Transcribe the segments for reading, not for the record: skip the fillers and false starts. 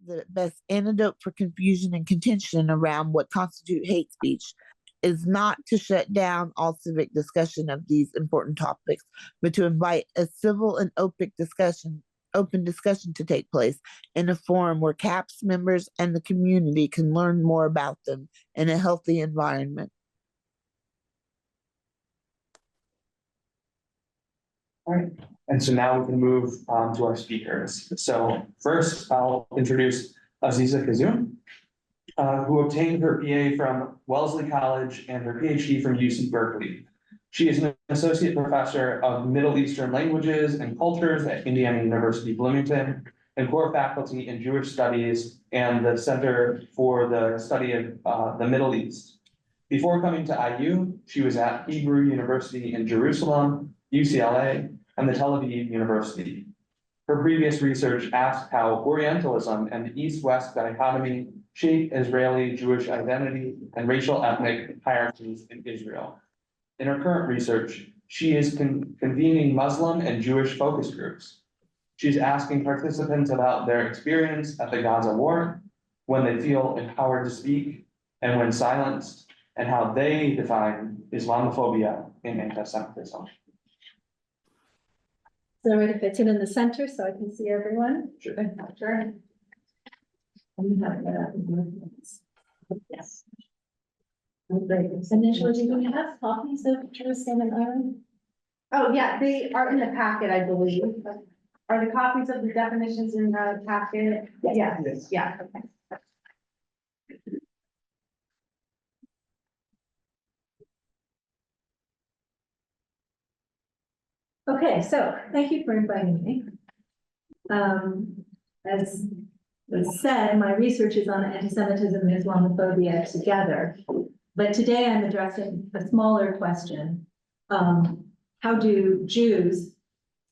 the best antidote for confusion and contention around what constitute hate speech is not to shut down all civic discussion of these important topics, but to invite a civil and open discussion to take place in a forum where CAPS members and the community can learn more about them in a healthy environment. All right, and so now we can move on to our speakers. So first, I'll introduce Aziza Kazoum, who obtained her PA from Wellesley College and her PhD from UC Berkeley. She is an associate professor of Middle Eastern languages and cultures at Indiana University Bloomington, and core faculty in Jewish Studies and the Center for the Study of the Middle East. Before coming to IU, she was at Hebrew University in Jerusalem, UCLA, and the Tel Aviv University. Her previous research asked how Orientalism and the East-West dichotomy shape Israeli Jewish identity and racial ethnic hierarchies in Israel. In her current research, she is convening Muslim and Jewish focus groups. She's asking participants about their experience at the Gaza war, when they feel empowered to speak and when silenced, and how they define Islamophobia and anti-Semitism. So I'm going to fit in the center so I can see everyone. Sure. Sure. Yes. Great. And then, do you have copies of Jerusalem and Ireland? Oh, yeah, they are in the packet, I believe. Are the copies of the definitions in the packet? Yeah, Yes. yeah, okay. Okay, so thank you for inviting me. As was said, my research is on anti-Semitism and Islamophobia together. But today I'm addressing a smaller question. How do Jews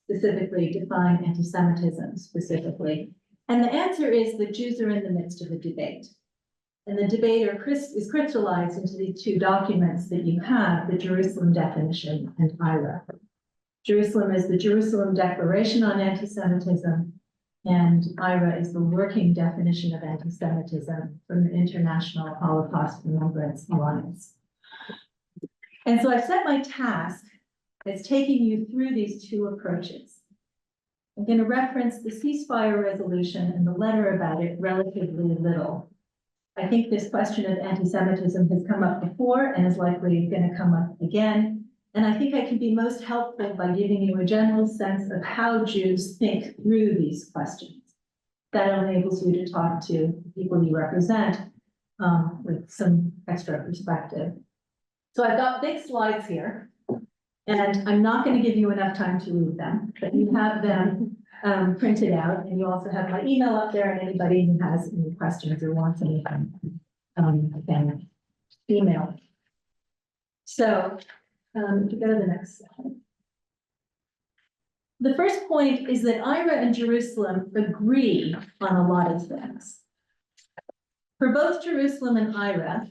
specifically define anti-Semitism specifically? And the answer is that Jews are in the midst of a debate. And the debate is crystallized into these two documents that you have, the Jerusalem Definition and IRA. Jerusalem is the Jerusalem Declaration on Anti-Semitism, and IRA is the working definition of anti-Semitism from the International Holocaust Remembrance Alliance. And so I've set my task as taking you through these two approaches. I'm going to reference the ceasefire resolution and the letter about it relatively little. I think this question of anti-Semitism has come up before and is likely going to come up again. And I think I can be most helpful by giving you a general sense of how Jews think through these questions. That enables you to talk to people you represent with some extra perspective. So I've got big slides here, and I'm not going to give you enough time to read them, but you have them printed out, and you also have my email up there, and anybody who has any questions or wants anything can email. So to go to the next slide. The first point is that IRA and Jerusalem agree on a lot of things. For both Jerusalem and IRA,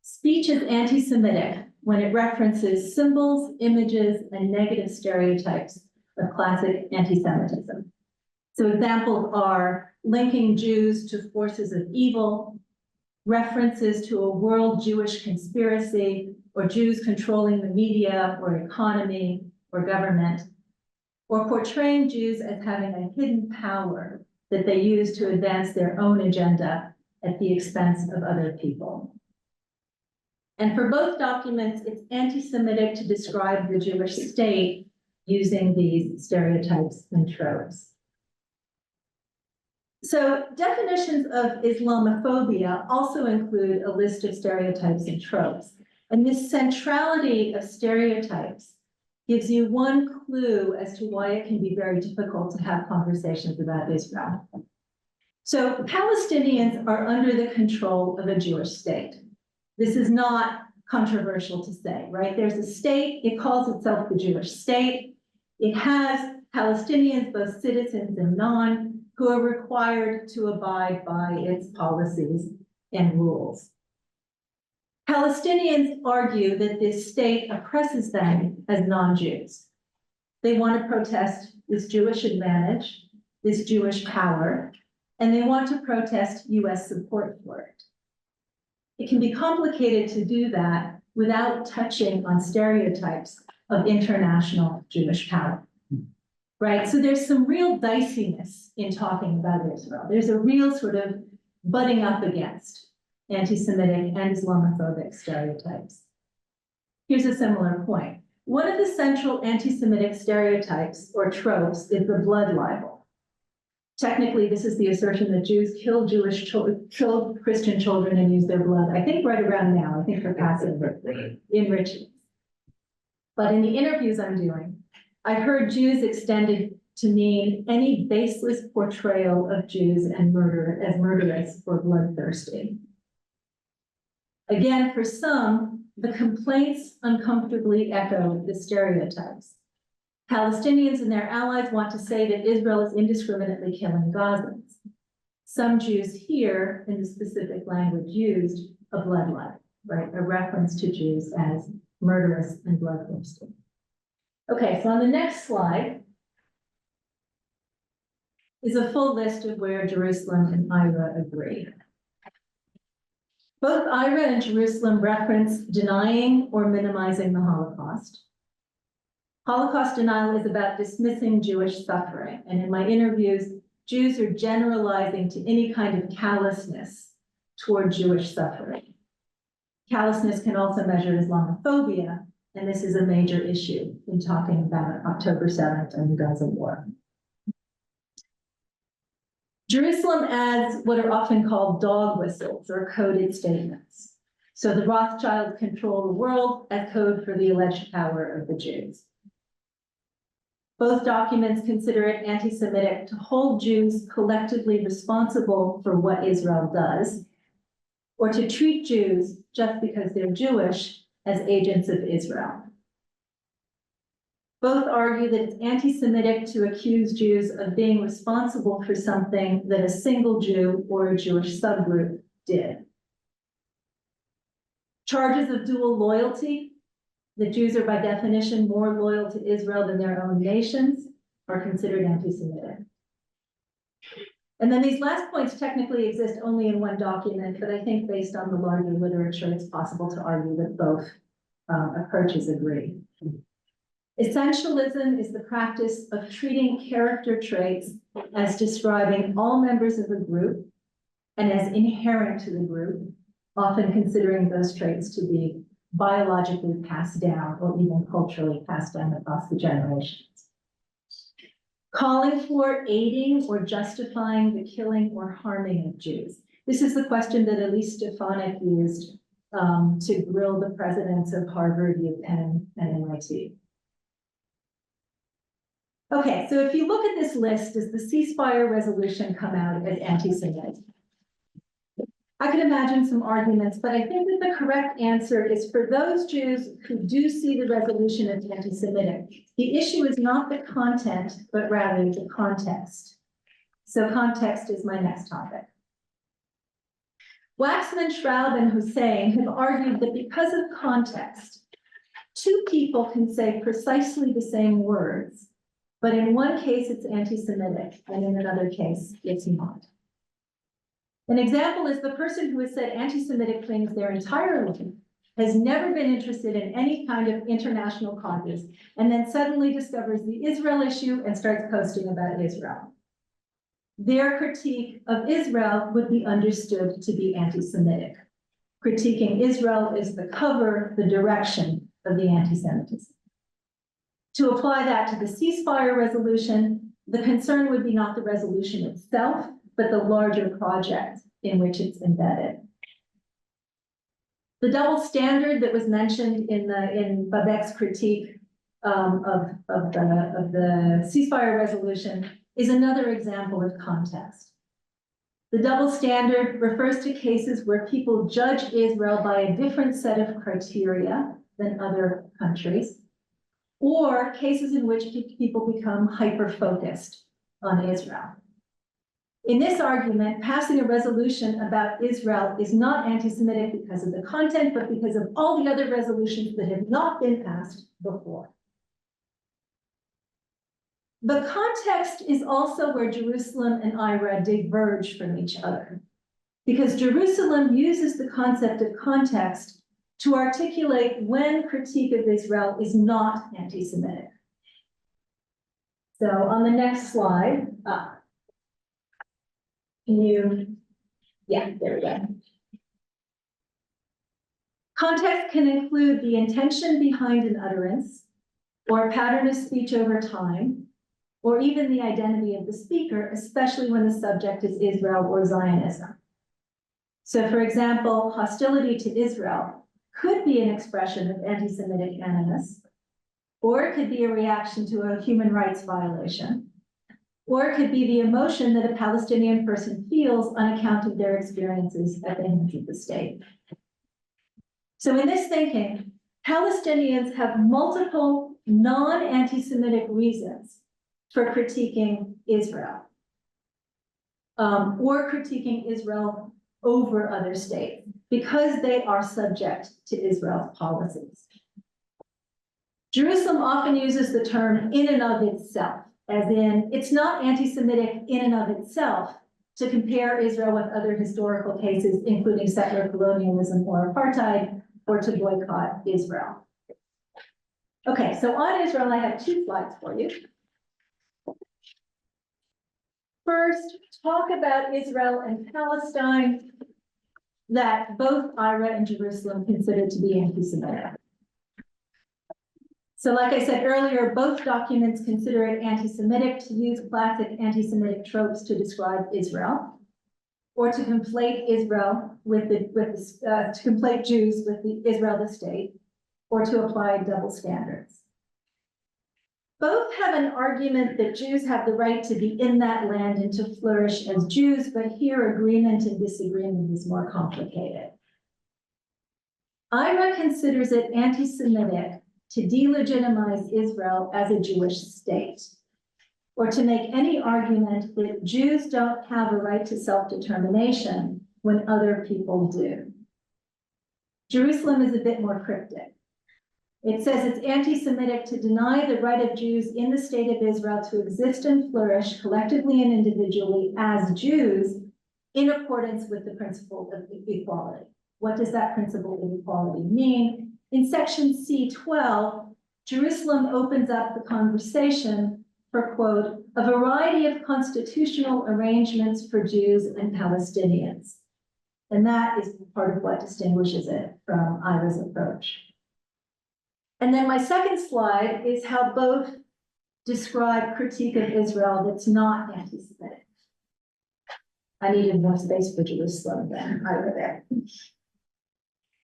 speech is anti-Semitic when it references symbols, images, and negative stereotypes of classic anti-Semitism. So examples are linking Jews to forces of evil, references to a world Jewish conspiracy, or Jews controlling the media or economy or government, or portraying Jews as having a hidden power that they use to advance their own agenda at the expense of other people. And for both documents, it's anti-Semitic to describe the Jewish state using these stereotypes and tropes. So definitions of Islamophobia also include a list of stereotypes and tropes. And this centrality of stereotypes gives you one clue as to why it can be very difficult to have conversations about Israel. So Palestinians are under the control of a Jewish state. This is not controversial to say, right? There's a state, it calls itself the Jewish state. It has Palestinians, both citizens and non, who are required to abide by its policies and rules. Palestinians argue that this state oppresses them as non-Jews. They want to protest this Jewish advantage, this Jewish power, and they want to protest US support for it. It can be complicated to do that without touching on stereotypes of international Jewish power. Right, so there's some real diciness in talking about Israel. There's a real sort of butting up against anti-Semitic and Islamophobic stereotypes. Here's a similar point. One of the central anti-Semitic stereotypes or tropes is the blood libel. Technically, this is the assertion that Jews kill Christian children and use their blood, I think right around now, I think for Passover, enrichments. But in the interviews I'm doing, I heard Jews extended to mean any baseless portrayal of Jews and as murderous or bloodthirsty. Again, for some, the complaints uncomfortably echo the stereotypes. Palestinians and their allies want to say that Israel is indiscriminately killing Gazans. Some Jews hear, in the specific language used, a blood libel, right? A reference to Jews as murderous and bloodthirsty. Okay, so on the next slide is a full list of where Jerusalem and IRA agree. Both IRA and Jerusalem reference denying or minimizing the Holocaust. Holocaust denial is about dismissing Jewish suffering, and in my interviews, Jews are generalizing to any kind of callousness toward Jewish suffering. Callousness can also measure Islamophobia, and this is a major issue in talking about October 7th and the Gaza war. Jerusalem adds what are often called dog whistles or coded statements. So the Rothschilds control the world as code for the alleged power of the Jews. Both documents consider it anti-Semitic to hold Jews collectively responsible for what Israel does, or to treat Jews just because they're Jewish as agents of Israel. Both argue that it's anti-Semitic to accuse Jews of being responsible for something that a single Jew or a Jewish subgroup did. Charges of dual loyalty, that Jews are by definition more loyal to Israel than their own nations, are considered anti-Semitic. And then these last points technically exist only in one document, but I think based on the larger literature, it's possible to argue that both approaches agree. Essentialism is the practice of treating character traits as describing all members of a group and as inherent to the group, often considering those traits to be biologically passed down or even culturally passed down across the generations. Calling for, aiding, or justifying the killing or harming of Jews. This is the question that Elise Stefanik used to grill the presidents of Harvard, UPenn, and MIT. Okay, so if you look at this list, does the ceasefire resolution come out as anti-Semitic? I could imagine some arguments, but I think that the correct answer is for those Jews who do see the resolution as anti-Semitic, the issue is not the content, but rather the context. So context is my next topic. Waxman, Schraub, and Hussein have argued that because of context, two people can say precisely the same words, but in one case it's anti-Semitic, and in another case it's not. An example is the person who has said anti-Semitic things their entire life, has never been interested in any kind of international causes, and then suddenly discovers the Israel issue and starts posting about Israel. Their critique of Israel would be understood to be anti-Semitic. Critiquing Israel is the cover, the direction of the anti-Semitism. To apply that to the ceasefire resolution, the concern would be not the resolution itself, but the larger project in which it's embedded. The double standard that was mentioned in Babek's critique of the ceasefire resolution is another example of context. The double standard refers to cases where people judge Israel by a different set of criteria than other countries, or cases in which people become hyper-focused on Israel. In this argument, passing a resolution about Israel is not anti-Semitic because of the content, but because of all the other resolutions that have not been passed before. But context is also where Jerusalem and Ira diverge from each other, because Jerusalem uses the concept of context to articulate when critique of Israel is not anti-Semitic. So on the next slide, there we go. Context can include the intention behind an utterance, or a pattern of speech over time, or even the identity of the speaker, especially when the subject is Israel or Zionism. So for example, hostility to Israel could be an expression of anti-Semitic animus, or it could be a reaction to a human rights violation, or it could be the emotion that a Palestinian person feels on account of their experiences at the hands of the state. So in this thinking, Palestinians have multiple non-anti-Semitic reasons for critiquing Israel, or critiquing Israel over other states, because they are subject to Israel's policies. Jerusalem often uses the term in and of itself, as in, it's not anti-Semitic in and of itself to compare Israel with other historical cases, including settler colonialism or apartheid, or to boycott Israel. Okay, so on Israel, I have 2 slides for you. First, talk about Israel and Palestine that both Ira and Jerusalem consider to be anti-Semitic. So like I said earlier, both documents consider it anti-Semitic to use classic anti-Semitic tropes to describe Israel, or to conflate Israel to conflate Jews with the Israel the state, or to apply double standards. Both have an argument that Jews have the right to be in that land and to flourish as Jews, but here agreement and disagreement is more complicated. Ira considers it anti-Semitic to delegitimize Israel as a Jewish state, or to make any argument that Jews don't have a right to self-determination when other people do. Jerusalem is a bit more cryptic. It says it's anti-Semitic to deny the right of Jews in the state of Israel to exist and flourish collectively and individually as Jews in accordance with the principle of equality. What does that principle of equality mean? In section C12, Jerusalem opens up the conversation for, quote, a variety of constitutional arrangements for Jews and Palestinians. And that is part of what distinguishes it from Ira's approach. And then my second slide is how both describe critique of Israel that's not anti-Semitic. I needed more space for Jerusalem than Ira there.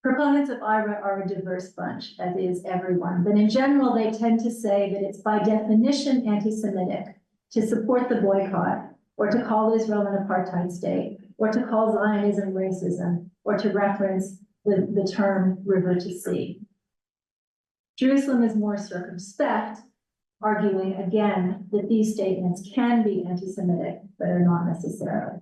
Proponents of Ira are a diverse bunch, as is everyone, but in general, they tend to say that it's by definition anti-Semitic to support the boycott, or to call Israel an apartheid state, or to call Zionism racism, or to reference the term river to sea. Jerusalem is more circumspect, arguing again that these statements can be anti-Semitic, but are not necessarily.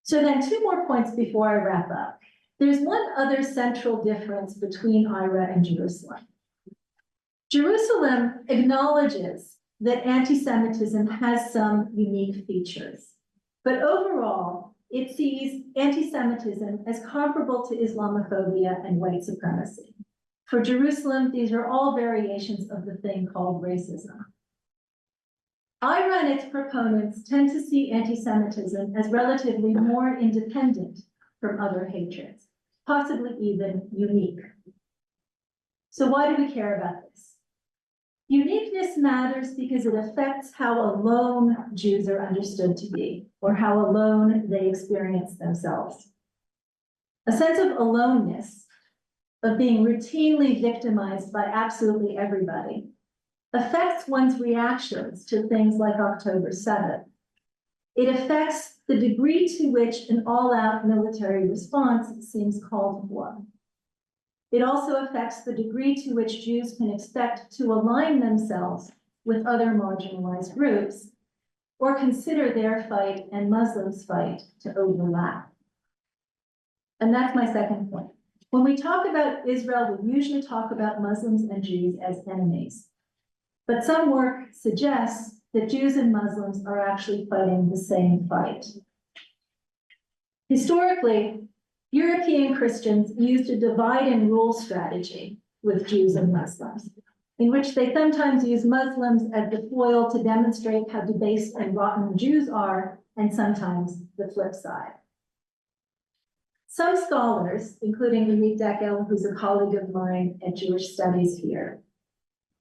So then 2 more points before I wrap up. There's one other central difference between Ira and Jerusalem. Jerusalem acknowledges that anti-Semitism has some unique features, but overall, it sees anti-Semitism as comparable to Islamophobia and white supremacy. For Jerusalem, these are all variations of the thing called racism. Ira and its proponents tend to see anti-Semitism as relatively more independent from other hatreds, possibly even unique. So why do we care about this? Uniqueness matters because it affects how alone Jews are understood to be, or how alone they experience themselves. A sense of aloneness, of being routinely victimized by absolutely everybody, affects one's reactions to things like October 7th. It affects the degree to which an all-out military response seems called for. It also affects the degree to which Jews can expect to align themselves with other marginalized groups, or consider their fight and Muslims' fight to overlap. And that's my second point. When we talk about Israel, we usually talk about Muslims and Jews as enemies. But some work suggests that Jews and Muslims are actually fighting the same fight. Historically, European Christians used a divide and rule strategy with Jews and Muslims, in which they sometimes use Muslims as the foil to demonstrate how debased and rotten Jews are, and sometimes the flip side. Some scholars, including Louis Deckel, who's a colleague of mine at Jewish Studies here,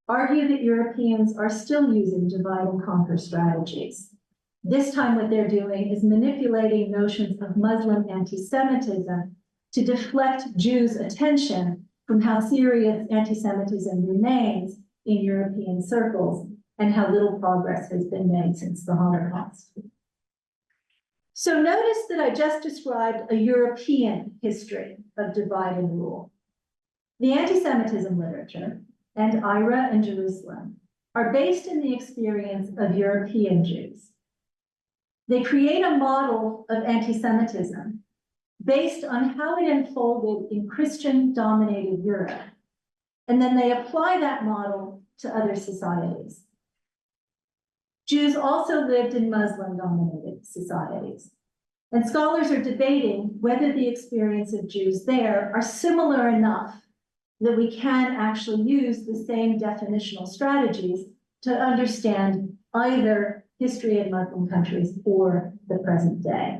argue that Europeans are still using divide and conquer strategies. This time what they're doing is manipulating notions of Muslim anti-Semitism to deflect Jews' attention from how serious anti-Semitism remains in European circles and how little progress has been made since the Holocaust. So notice that I just described a European history of divide and rule. The anti-Semitism literature and Ira and Jerusalem are based in the experience of European Jews. They create a model of anti-Semitism based on how it unfolded in Christian-dominated Europe, and then they apply that model to other societies. Jews also lived in Muslim-dominated societies, and scholars are debating whether the experience of Jews there are similar enough that we can actually use the same definitional strategies to understand either history in Muslim countries or the present day.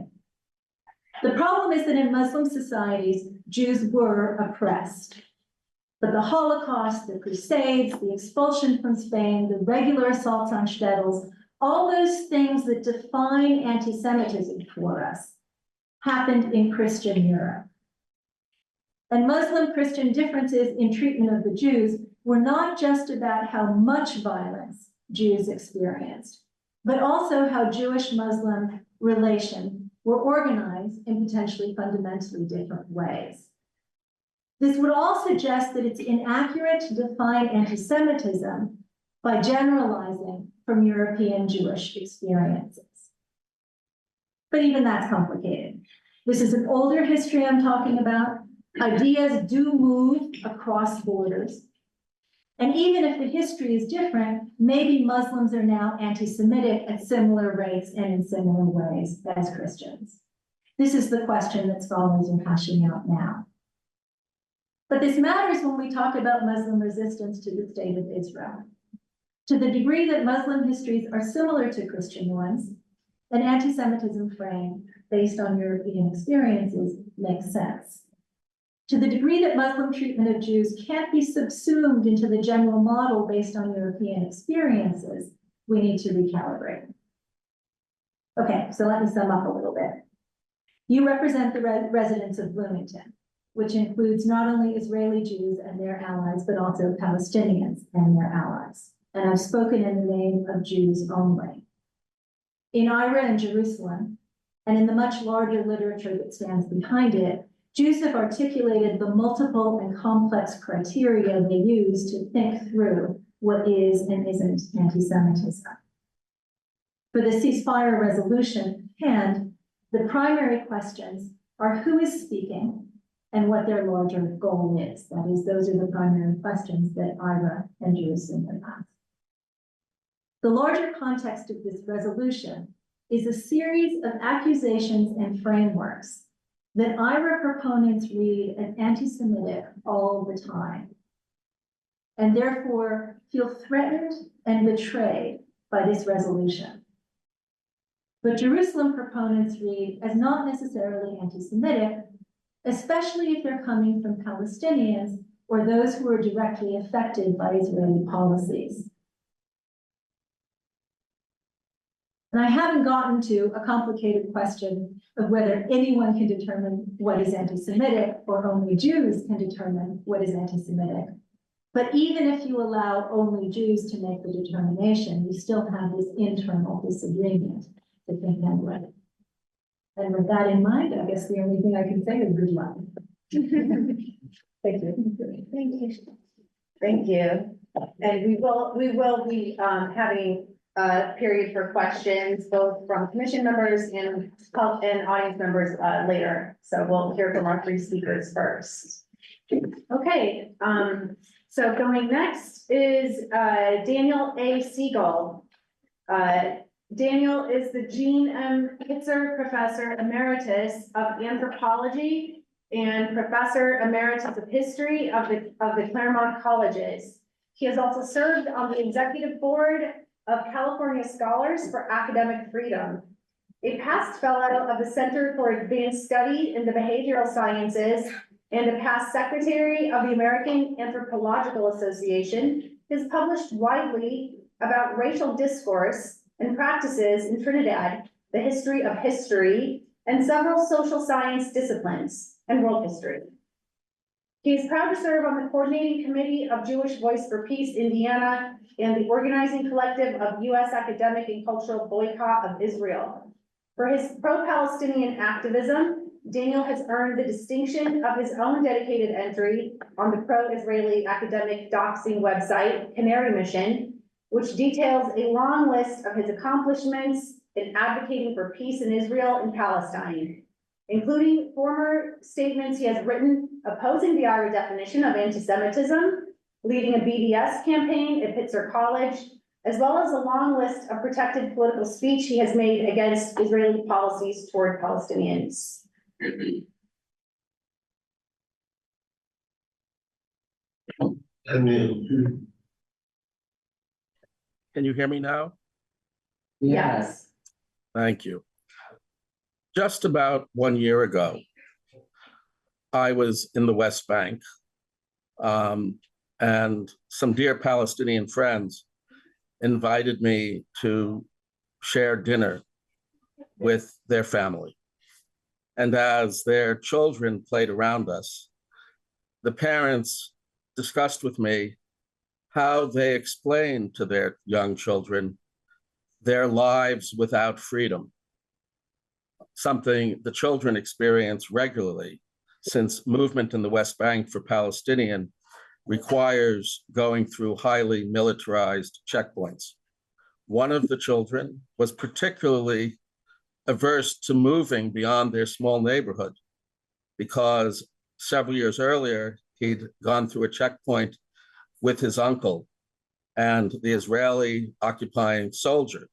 The problem is that in Muslim societies, Jews were oppressed. But the Holocaust, the Crusades, the expulsion from Spain, the regular assaults on shtetls, all those things that define anti-Semitism for us happened in Christian Europe. And Muslim-Christian differences in treatment of the Jews were not just about how much violence Jews experienced, but also how Jewish-Muslim relations were organized in potentially fundamentally different ways. This would all suggest that it's inaccurate to define anti-Semitism by generalizing from European Jewish experiences. But even that's complicated. This is an older history I'm talking about. Ideas do move across borders. And even if the history is different, maybe Muslims are now anti-Semitic at similar rates and in similar ways as Christians. This is the question that scholars are hashing out now. But this matters when we talk about Muslim resistance to the state of Israel. To the degree that Muslim histories are similar to Christian ones, an anti-Semitism frame based on European experiences makes sense. To the degree that Muslim treatment of Jews can't be subsumed into the general model based on European experiences, we need to recalibrate. Okay, so let me sum up a little bit. You represent the residents of Bloomington, which includes not only Israeli Jews and their allies, but also Palestinians and their allies. And I've spoken in the name of Jews only. In Ira and Jerusalem, and in the much larger literature that stands behind it, Jews have articulated the multiple and complex criteria they use to think through what is and isn't anti-Semitism. For the ceasefire resolution hand, the primary questions are who is speaking and what their larger goal is. That is, those are the primary questions that Ira and Jerusalem have asked. The larger context of this resolution is a series of accusations and frameworks that IRA proponents read as anti-Semitic all the time, and therefore feel threatened and betrayed by this resolution. But Jerusalem proponents read as not necessarily anti-Semitic, especially if they're coming from Palestinians or those who are directly affected by Israeli policies. And I haven't gotten to a complicated question of whether anyone can determine what is anti-Semitic or only Jews can determine what is anti-Semitic. But even if you allow only Jews to make the determination, you still have this internal disagreement to think that way. And with that in mind, I guess the only thing I can say is good luck. Thank you. Thank you. Thank you. And we will be having a period for questions, both from commission members and audience members later. So we'll hear from our three speakers first. Okay, So going next is Daniel A. Siegel. Daniel is the Jean M. Pitzer Professor Emeritus of Anthropology and Professor Emeritus of History of the Claremont Colleges. He has also served on the Executive Board of California Scholars for Academic Freedom, a past fellow of the Center for Advanced Study in the Behavioral Sciences, and a past secretary of the American Anthropological Association. Has published widely about racial discourse and practices in Trinidad, the history of history, and several social science disciplines and world history. He is proud to serve on the coordinating committee of Jewish Voice for Peace Indiana and the organizing collective of U.S. Academic and Cultural Boycott of Israel. For his pro-Palestinian activism, Daniel has earned the distinction of his own dedicated entry on the pro-Israeli academic doxing website, Canary Mission, which details a long list of his accomplishments in advocating for peace in Israel and Palestine, including former statements he has written opposing the IRA definition of anti-Semitism, leading a BDS campaign at Pitzer College, as well as a long list of protected political speech he has made against Israeli policies toward Palestinians. Can you hear me now? Yes. Thank you. Just about 1 year ago, I was in the West Bank, and some dear Palestinian friends invited me to share dinner with their family. And as their children played around us, the parents discussed with me how they explained to their young children their lives without freedom, something the children experience regularly since movement in the West Bank for Palestinian requires going through highly militarized checkpoints. One of the children was particularly averse to moving beyond their small neighborhood because several years earlier, he'd gone through a checkpoint with his uncle, and the Israeli occupying soldier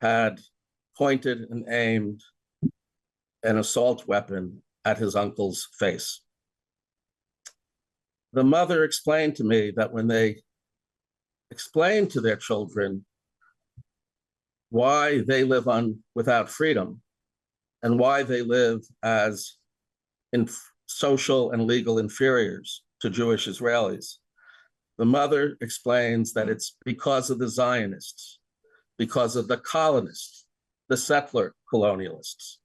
had pointed and aimed an assault weapon at his uncle's face. The mother explained to me that when they explained to their children why they live without freedom and why they live as social and legal inferiors to Jewish Israelis, the mother explains that it's because of the Zionists, because of the colonists, the settler colonialists.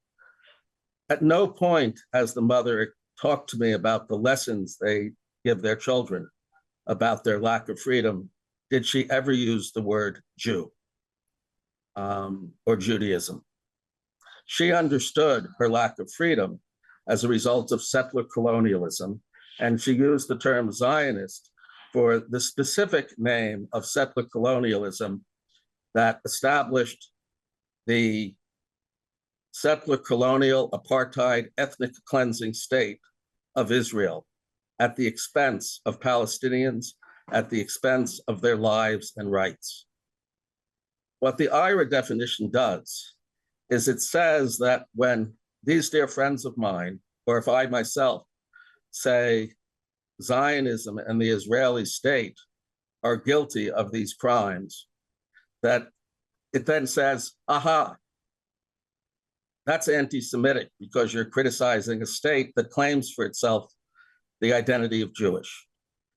At no point has the mother talked to me about the lessons they give their children about their lack of freedom did she ever use the word Jew or Judaism. She understood her lack of freedom as a result of settler colonialism, and she used the term Zionist for the specific name of settler colonialism that established the settler colonial apartheid ethnic cleansing state of Israel at the expense of Palestinians, at the expense of their lives and rights. What the IRA definition does is it says that when these dear friends of mine, or if I myself say Zionism and the Israeli state are guilty of these crimes, that it then says, aha, that's anti-Semitic because you're criticizing a state that claims for itself the identity of Jewish.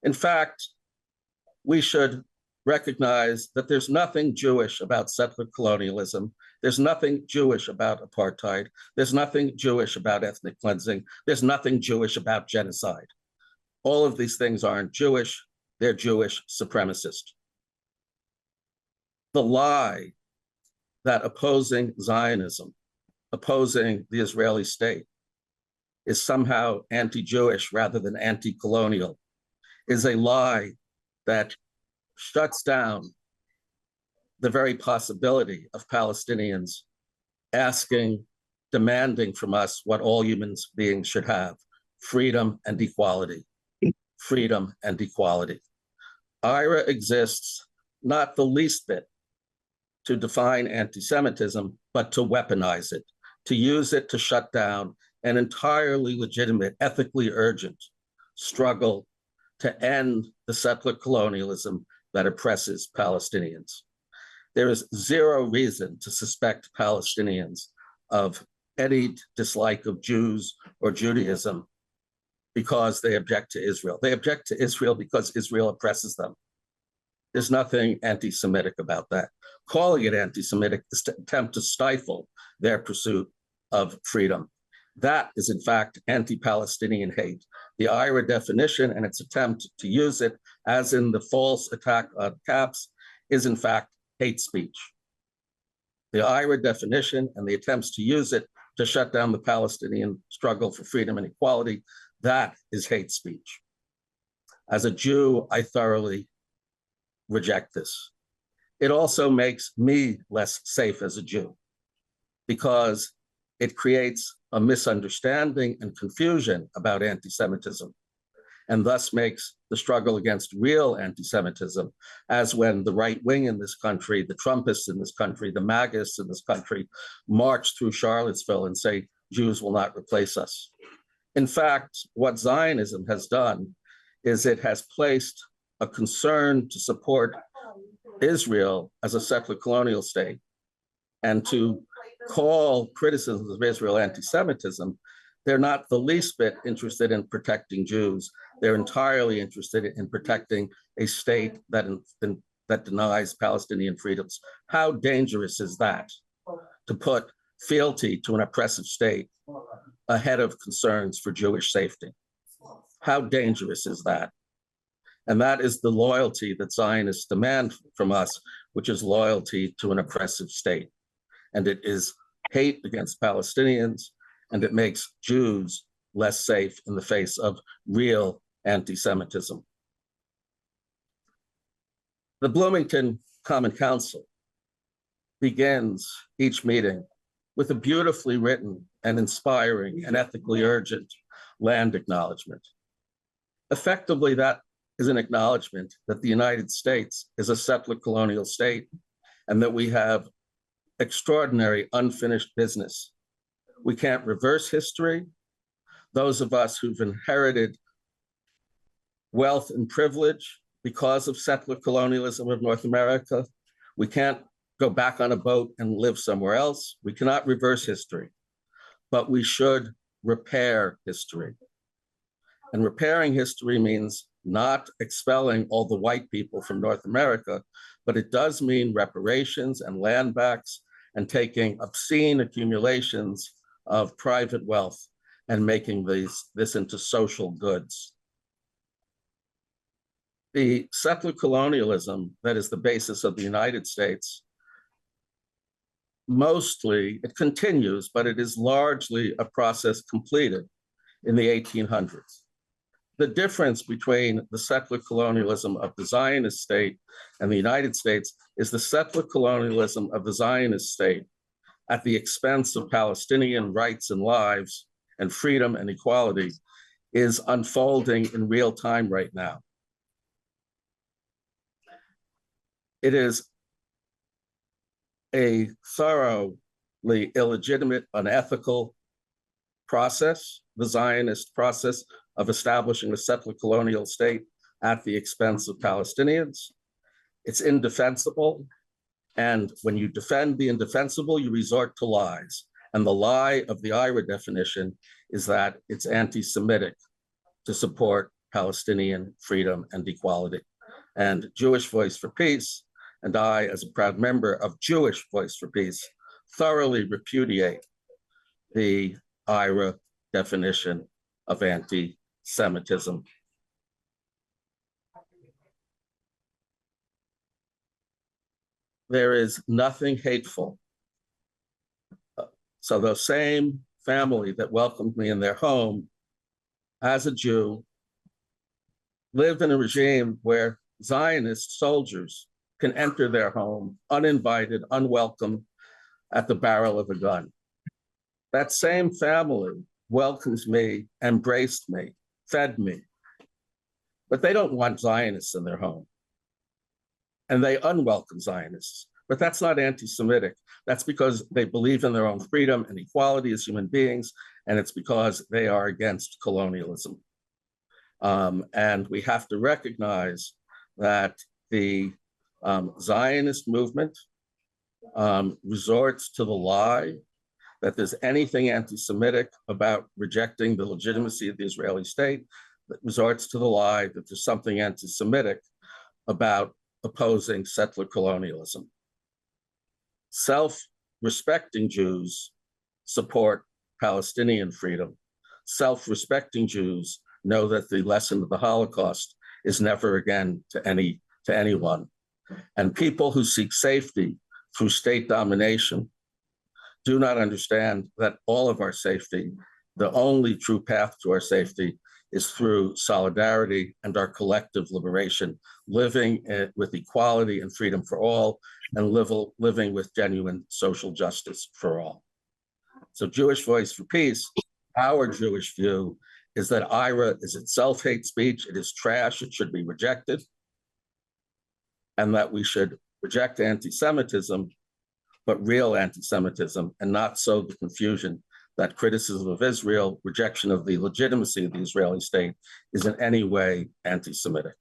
In fact, we should recognize that there's nothing Jewish about settler colonialism. There's nothing Jewish about apartheid. There's nothing Jewish about ethnic cleansing. There's nothing Jewish about genocide. All of these things aren't Jewish, they're Jewish supremacist. The lie that opposing Zionism, opposing the Israeli state, is somehow anti-Jewish rather than anti-colonial is a lie that shuts down the very possibility of Palestinians asking, demanding from us what all human beings should have, freedom and equality. freedom, and equality. IRA exists not the least bit to define anti-Semitism, but to weaponize it, to use it to shut down an entirely legitimate, ethically urgent struggle to end the settler colonialism that oppresses Palestinians. There is zero reason to suspect Palestinians of any dislike of Jews or Judaism because they object to Israel. They object to Israel because Israel oppresses them. There's nothing anti-Semitic about that. Calling it anti-Semitic is to attempt to stifle their pursuit of freedom. That is, in fact, anti-Palestinian hate. The IRA definition and its attempt to use it, as in the false attack on caps, is in fact hate speech. The IRA definition and the attempts to use it to shut down the Palestinian struggle for freedom and equality, that is hate speech. As a Jew, I thoroughly reject this. It also makes me less safe as a Jew because it creates a misunderstanding and confusion about anti-Semitism, and thus makes the struggle against real anti-Semitism, as when the right wing in this country, the Trumpists in this country, the MAGIsts in this country, march through Charlottesville and say, Jews will not replace us. In fact, what Zionism has done is it has placed a concern to support Israel as a settler colonial state and to call criticisms of Israel anti-Semitism. They're not the least bit interested in protecting Jews. They're entirely interested in protecting a state that denies Palestinian freedoms. How dangerous is that, to put fealty to an oppressive state ahead of concerns for Jewish safety? How dangerous is that? And that is the loyalty that Zionists demand from us, which is loyalty to an oppressive state. And it is hate against Palestinians, and it makes Jews less safe in the face of real anti-Semitism. The Bloomington Common Council begins each meeting with a beautifully written and inspiring and ethically urgent land acknowledgement. Effectively, that is an acknowledgement that the United States is a settler colonial state and that we have extraordinary unfinished business. We can't reverse history. Those of us who've inherited wealth and privilege because of settler colonialism of North America, we can't go back on a boat and live somewhere else. We cannot reverse history, but we should repair history. And repairing history means not expelling all the white people from North America, but it does mean reparations and land backs and taking obscene accumulations of private wealth and making this into social goods. The settler colonialism that is the basis of the United States, mostly, it continues, but it is largely a process completed in the 1800s. The difference between the settler colonialism of the Zionist state and the United States is the settler colonialism of the Zionist state at the expense of Palestinian rights and lives and freedom and equality is unfolding in real time right now. It is a thoroughly illegitimate, unethical process, the Zionist process of establishing a settler colonial state at the expense of Palestinians. It's indefensible. And when you defend the indefensible, you resort to lies. And the lie of the IRA definition is that it's anti-Semitic to support Palestinian freedom and equality. And Jewish Voice for Peace, and I, as a proud member of Jewish Voice for Peace, thoroughly repudiate the IRA definition of anti-Semitism. There is nothing hateful. So the same family that welcomed me in their home as a Jew lived in a regime where Zionist soldiers can enter their home uninvited, unwelcome, at the barrel of a gun. That same family welcomes me, embraced me, fed me, but they don't want Zionists in their home. And they unwelcome Zionists. But that's not anti-Semitic. That's because they believe in their own freedom and equality as human beings, and it's because they are against colonialism. And we have to recognize that the Zionist movement resorts to the lie that there's anything anti-Semitic about rejecting the legitimacy of the Israeli state, that resorts to the lie that there's something anti-Semitic about opposing settler colonialism. Self-respecting Jews support Palestinian freedom. Self-respecting Jews know that the lesson of the Holocaust is never again to anyone. And people who seek safety through state domination do not understand that all of our safety, the only true path to our safety, is through solidarity and our collective liberation, living with equality and freedom for all, and living with genuine social justice for all. So Jewish Voice for Peace, our Jewish view is that IRA is itself hate speech, it is trash, it should be rejected, and that we should reject anti-Semitism, but real anti-Semitism, and not sow the confusion that criticism of Israel, rejection of the legitimacy of the Israeli state is in any way anti-Semitic.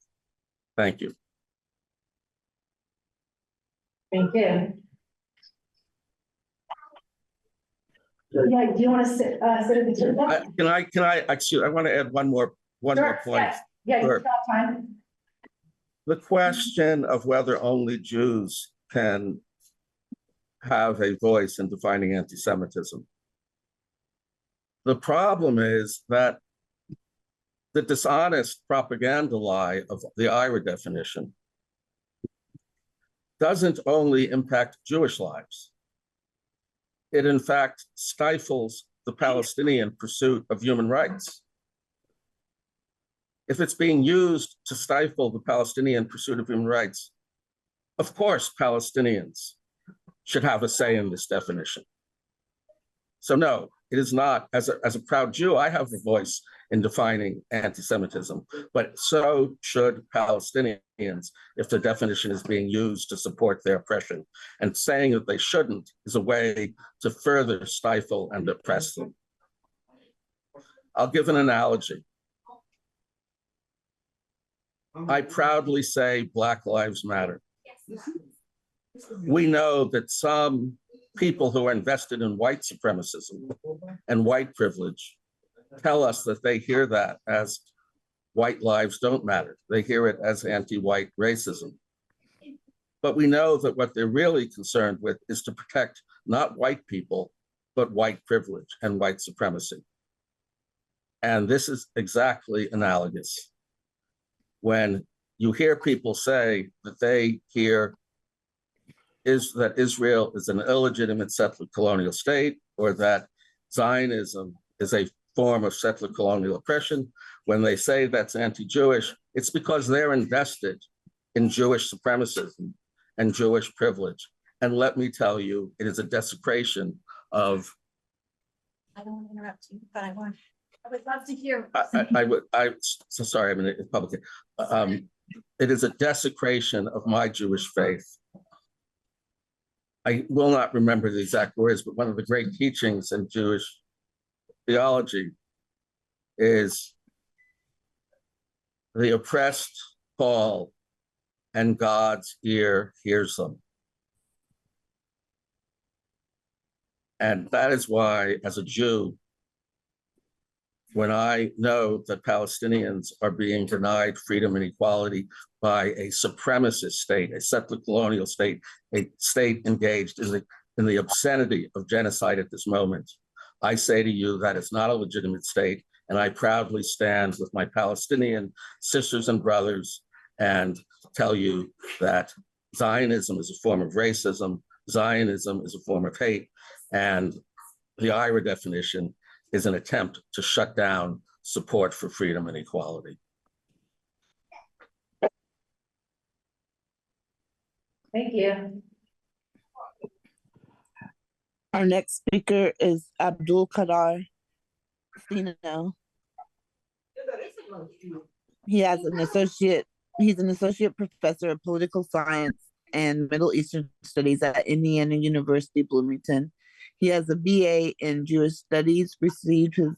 Thank you. Thank you. Yeah, do you want to sit at the table? I want to add one more point. Yes. Yeah, Sure. you've got time. The question of whether only Jews can have a voice in defining anti-Semitism. The problem is that the dishonest propaganda lie of the IRA definition doesn't only impact Jewish lives. It in fact stifles the Palestinian pursuit of human rights. If it's being used to stifle the Palestinian pursuit of human rights, of course Palestinians should have a say in this definition. So no, it is not. As a proud Jew, I have a voice in defining anti-Semitism, but so should Palestinians if the definition is being used to support their oppression. And saying that they shouldn't is a way to further stifle and oppress them. I'll give an analogy. I proudly say Black Lives Matter. We know that some people who are invested in white supremacism and white privilege tell us that they hear that as white lives don't matter. They hear it as anti-white racism. But we know that what they're really concerned with is to protect not white people, but white privilege and white supremacy. And this is exactly analogous. When you hear people say that they hear that Israel is an illegitimate settler colonial state, or that Zionism is a form of settler colonial oppression, when they say that's anti-Jewish, it's because they're invested in Jewish supremacism and Jewish privilege. And let me tell you, it is a desecration of— I don't want to interrupt you, but I would love to hear. So sorry, I'm in a public. It is a desecration of my Jewish faith. I will not remember the exact words, but one of the great teachings in Jewish theology is the oppressed call and God's ear hears them. And that is why, as a Jew, when I know that Palestinians are being denied freedom and equality by a supremacist state, a settler colonial state, a state engaged in the obscenity of genocide at this moment, I say to you that it's not a legitimate state, and I proudly stand with my Palestinian sisters and brothers and tell you that Zionism is a form of racism, Zionism is a form of hate, and the IRA definition is an attempt to shut down support for freedom and equality. Thank you. Our next speaker is Abdul Qadar Sino. He has an associate. He's an associate professor of political science and Middle Eastern studies at Indiana University, Bloomington. He has a BA in Jewish studies, received his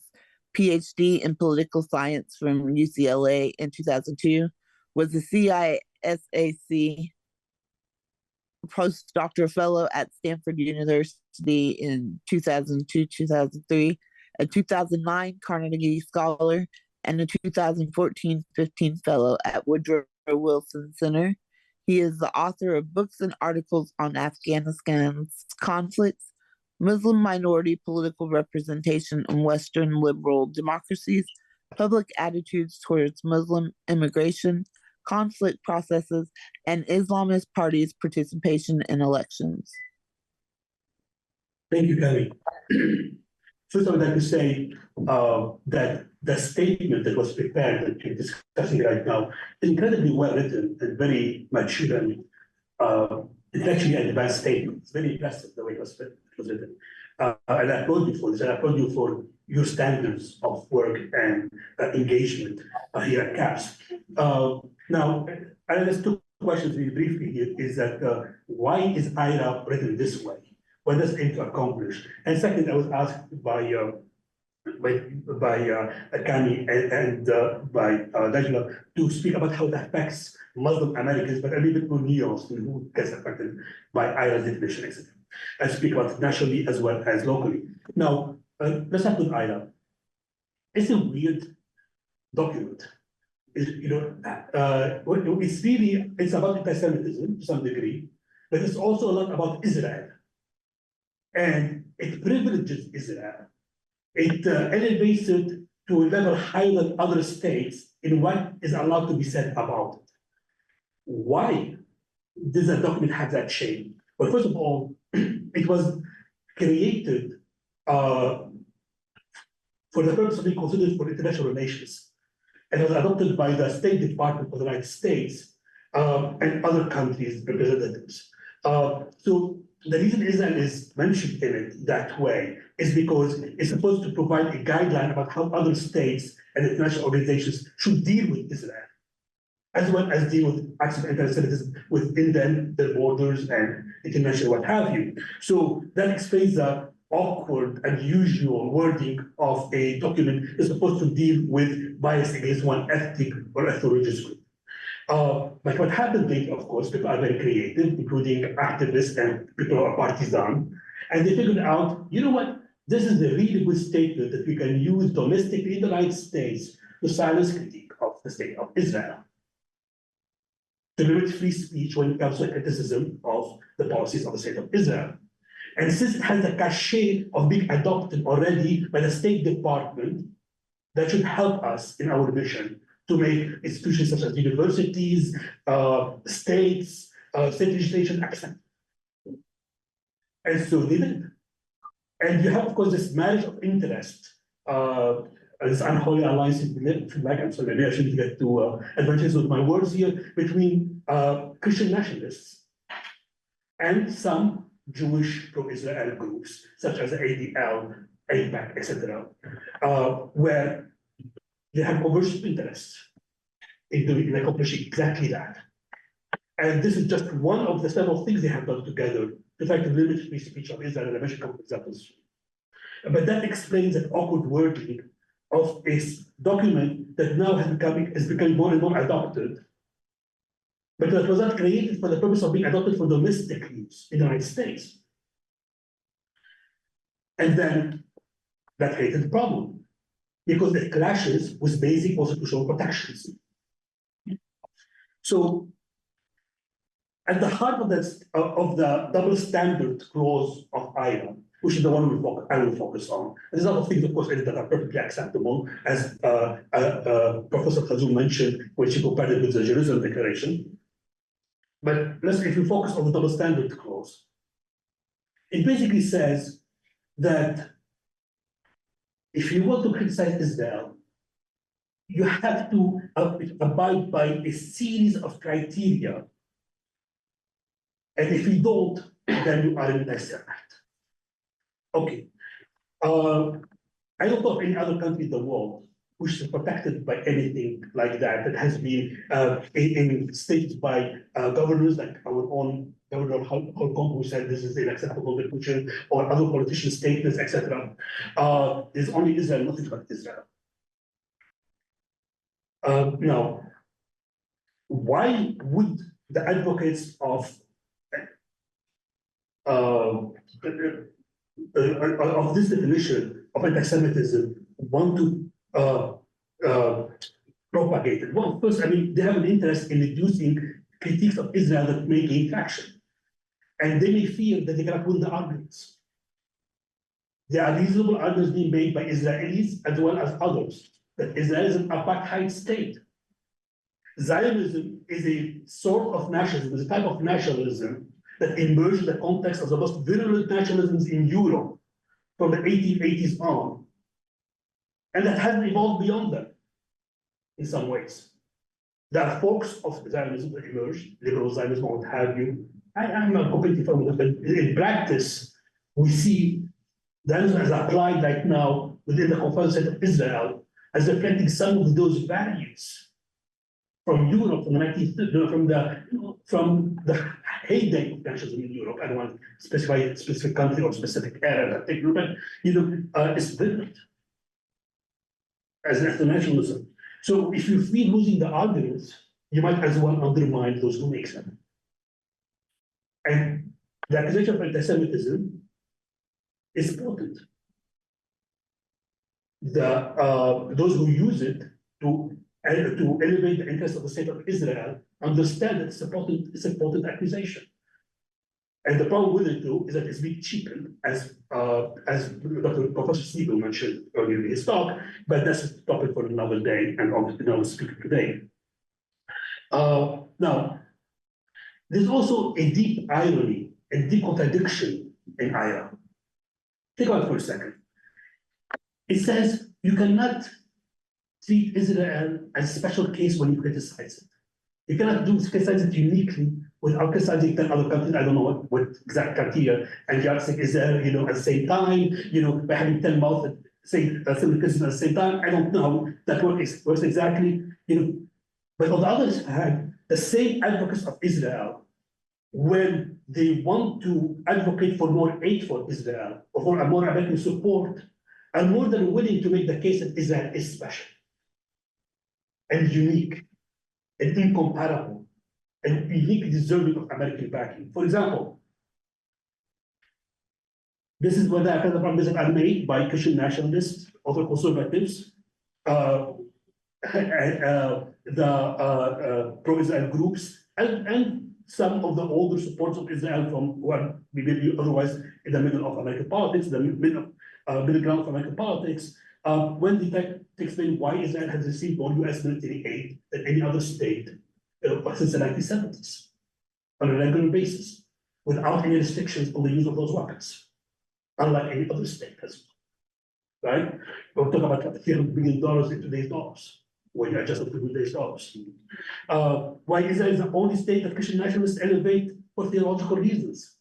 PhD in political science from UCLA in 2002, was a CISAC postdoctoral fellow at Stanford University in 2002, 2003, a 2009 Carnegie Scholar, and a 2014-15 fellow at Woodrow Wilson Center. He is the author of books and articles on Afghanistan's conflicts, Muslim minority political representation in Western liberal democracies, public attitudes towards Muslim immigration, conflict processes, and Islamist parties' participation in elections. Thank you, Gary. First, I would like to say that the statement that was prepared that you're discussing right now is incredibly well written and very mature, and it's actually an advanced statement. It's very impressive the way it was written. And I applaud you for this. I applaud you for your standards of work and engagement here at CAPS. Now, there's two questions really briefly here. Is that why is IRA written this way? What does it aim to accomplish? And second, I was asked by Kami and by Dajla to speak about how it affects Muslim Americans, but a little bit more nuanced in who gets affected by IRA's definition, etc. And speak about it nationally as well as locally. Now, let's start with IRA. It's a weird document. It's about anti-Semitism to some degree, but it's also a lot about Israel. And it privileges Israel. It elevates it to a level higher than other states in what is allowed to be said about it. Why does a document have that shape? Well, first of all, it was created for the purpose of being considered for international relations. And it was adopted by the State Department of the United States and other countries' representatives. So the reason Israel is mentioned in it that way is because it's supposed to provide a guideline about how other states and international organizations should deal with Israel, as well as deal with acts of anti-Semitism within them, their borders, and international what have you. So that explains the awkward, unusual wording of a document that's supposed to deal with bias against one ethnic or ethno-religious group. But what happened later, of course, people are very creative, including activists and people who are partisan, and they figured out, you know what, this is a really good statement that we can use domestically in the United States to silence critique of the state of Israel, to limit free speech when it comes to criticism of the policies of the state of Israel. And since it has the cachet of being adopted already by the State Department, that should help us in our mission to make institutions such as universities, states, state legislation acceptable. And so they did. And you have, of course, this marriage of interest, this unholy alliance, if you like, I'm sorry, maybe I shouldn't get too adventurous with my words here, between Christian nationalists and some Jewish pro-Israel groups, such as the ADL, AIPAC, etc., where they have commercial interests in accomplishing exactly that. And this is just one of the several things they have done together to try to limit free speech of Israel, and I mentioned a couple of examples. But that explains that awkward wording of a document that now is becoming more and more adopted, but that was not created for the purpose of being adopted for domestic use in the United States. And then that created a problem, because it clashes with basic constitutional protections. So at the heart of the double standard clause of IRA, which is the one I will focus on. There's other things, of course, in it that are perfectly acceptable, as Professor Khazoum mentioned when she compared it with the Jerusalem Declaration. But if you focus on the double standard clause, it basically says that if you want to criticize Israel, you have to abide by a series of criteria. And if you don't, then you are an external. Okay. I don't know of any other country in the world which is protected by anything like that, that has been stated by governors like our own Governor Holcomb, who said this is unacceptable conclusion, or other politician statements, etc. There's only Israel, nothing but Israel. Now, why would the advocates of this definition of anti-Semitism want to propagate it? Well, first, I mean, they have an interest in reducing critiques of Israel that may gain traction. And they may fear that they cannot win the arguments. There are reasonable arguments being made by Israelis as well as others that Israel is an apartheid state. Zionism is a sort of nationalism, is a type of nationalism that emerged in the context of the most virulent nationalisms in Europe from the 1880s on, and that hasn't evolved beyond that in some ways. There are forks of Zionism that emerged, liberal Zionism, or what have you. I'm not completely familiar with it, but in practice, we see Zionism as applied right now within the confined state of Israel as reflecting some of those values from Europe, from the 19th, from the heyday of nationalism in Europe. I don't want to specify a specific country or specific era, but it's different as nationalism. So if you feel losing the arguments, you might as well undermine those who make them. And the accusation of anti-Semitism is potent. Those who use it to elevate the interest of the state of Israel understand that it's a potent accusation. And the problem with it too is that it's being cheapened, as Professor Siegel mentioned earlier in his talk, but that's a topic for another day and another speaker today. Now, there's also a deep irony, a deep contradiction in IRA. Think about it for a second. It says you cannot treat Israel as a special case when you criticize it. You cannot criticize it uniquely without criticizing 10 other countries. I don't know what exact criteria and yardstick is there, at the same time, by having 10 mouths and saying similar criticism at the same time. I don't know how that works exactly, But on the other hand, the same advocates of Israel, when they want to advocate for more aid for Israel or for a more American support, are more than willing to make the case that Israel is special and unique and incomparable and uniquely deserving of American backing. For example, this is where the kind of promises are made by Christian nationalists, other conservatives, the pro-Israel groups, and some of the older supporters of Israel from who are maybe otherwise in the middle of American politics, the middle ground of American politics, when they try to explain why Israel has received more US military aid than any other state since the 1970s on a regular basis, without any restrictions on the use of those weapons, unlike any other state as well, right? We're talking about $300 billion in today's dollars, when you adjust it to today's dollars. Why Israel is the only state that Christian nationalists elevate for theological reasons.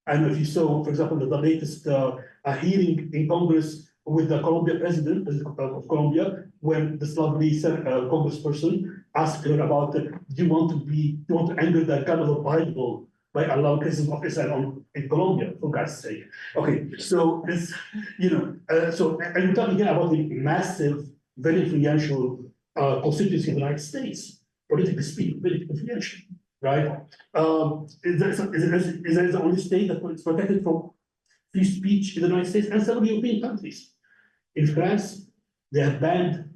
I don't know if you saw, for example, the latest hearing in Congress with the Colombia president of Colombia, when this lovely congressperson asked her about, do you want to anger the God of the Bible by allowing criticism of Israel in Colombia, for God's sake? Okay, so it's, and we're talking here about the massive, very influential constituency in the United States, politically speaking, very influential, right? Israel is the only state that is protected from free speech in the United States and several European countries. In France, they have banned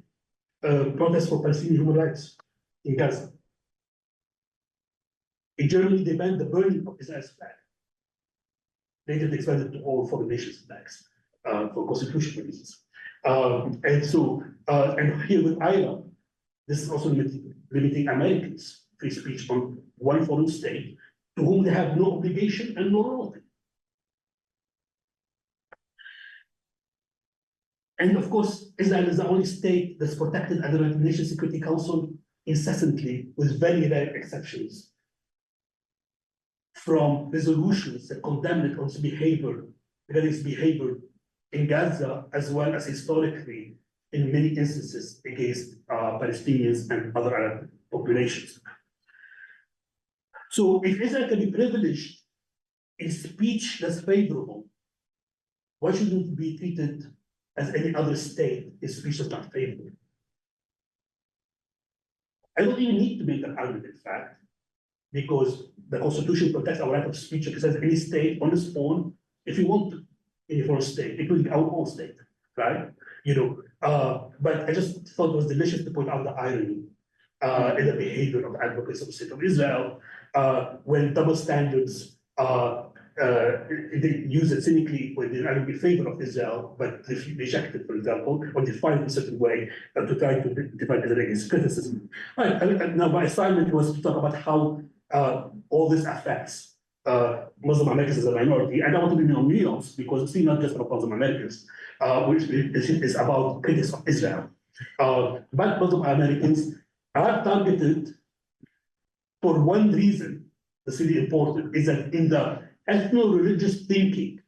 protests for Palestinian human rights in Gaza. In Germany, they banned the burning of Israel's flag. Later, they expanded to all foreign nations' flags for constitutional reasons. And here with IRA, this is also limiting Americans' free speech on one foreign state to whom they have no obligation and no loyalty. And of course, Israel is the only state that's protected at the United Nations Security Council incessantly, with very rare exceptions, from resolutions that condemn it on its behavior, in Gaza, as well as historically in many instances against Palestinians and other Arab populations. So if Israel can be privileged in speech that's favorable, why shouldn't it be treated as any other state in speech that's not favorable? I don't even need to make that argument, in fact, because the Constitution protects our right of speech. It says any state on its own, if you want to, any foreign state, including our own state, right? But I just thought it was delicious to point out the irony in the behavior of advocates of the state of Israel, when double standards, they use it cynically when they argue in favor of Israel, but they reject it, for example, or define it in a certain way to try to define Israel against criticism. Now, my assignment was to talk about how all this affects Muslim Americans as a minority, and I want to be nuanced because it's not just about Muslim Americans, which is about critics of Israel. But Muslim Americans are targeted for one reason that's really important, is that in the ethno-religious thinking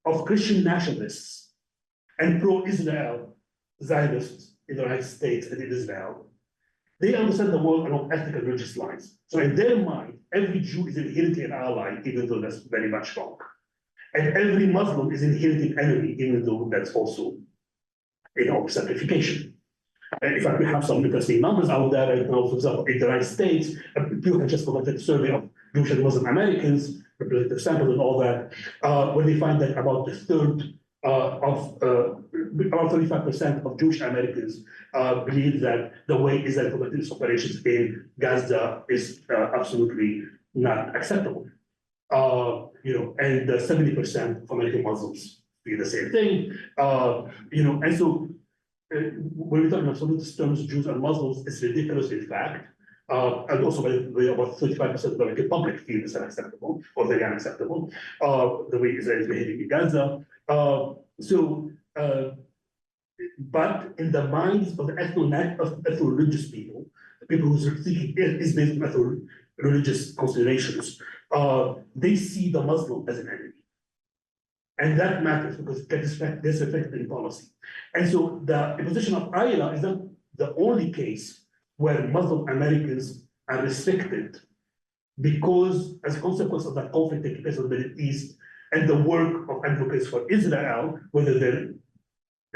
of Christian nationalists and pro-Israel Zionists in the United States and in Israel, they understand the world along ethnic and religious lines. So in their mind, every Jew is inherently an ally, even though that's very much wrong. And every Muslim is inherently an enemy, even though that's also simplification. In fact, we have some interesting numbers out there right now. For example, in the United States, people have just conducted a survey of Jewish and Muslim Americans, representative samples and all that, where they find that about a third about 35% of Jewish Americans believe that the way Israel conducted its operations in Gaza is absolutely not acceptable. And 70% of American Muslims do the same thing. And so when we talk in absolute terms, Jews and Muslims, it's ridiculous, in fact. And also, by the way, about 35% of the American public feel this unacceptable or very unacceptable, the way Israel is behaving in Gaza. But in the minds of the ethno-religious people, the people who are thinking is based on ethno-religious considerations, they see the Muslim as an enemy. And that matters because this affects in policy. And so the imposition of ILA is not the only case where Muslim Americans are restricted because, as a consequence of that conflict taking place in the Middle East and the work of advocates for Israel, whether they're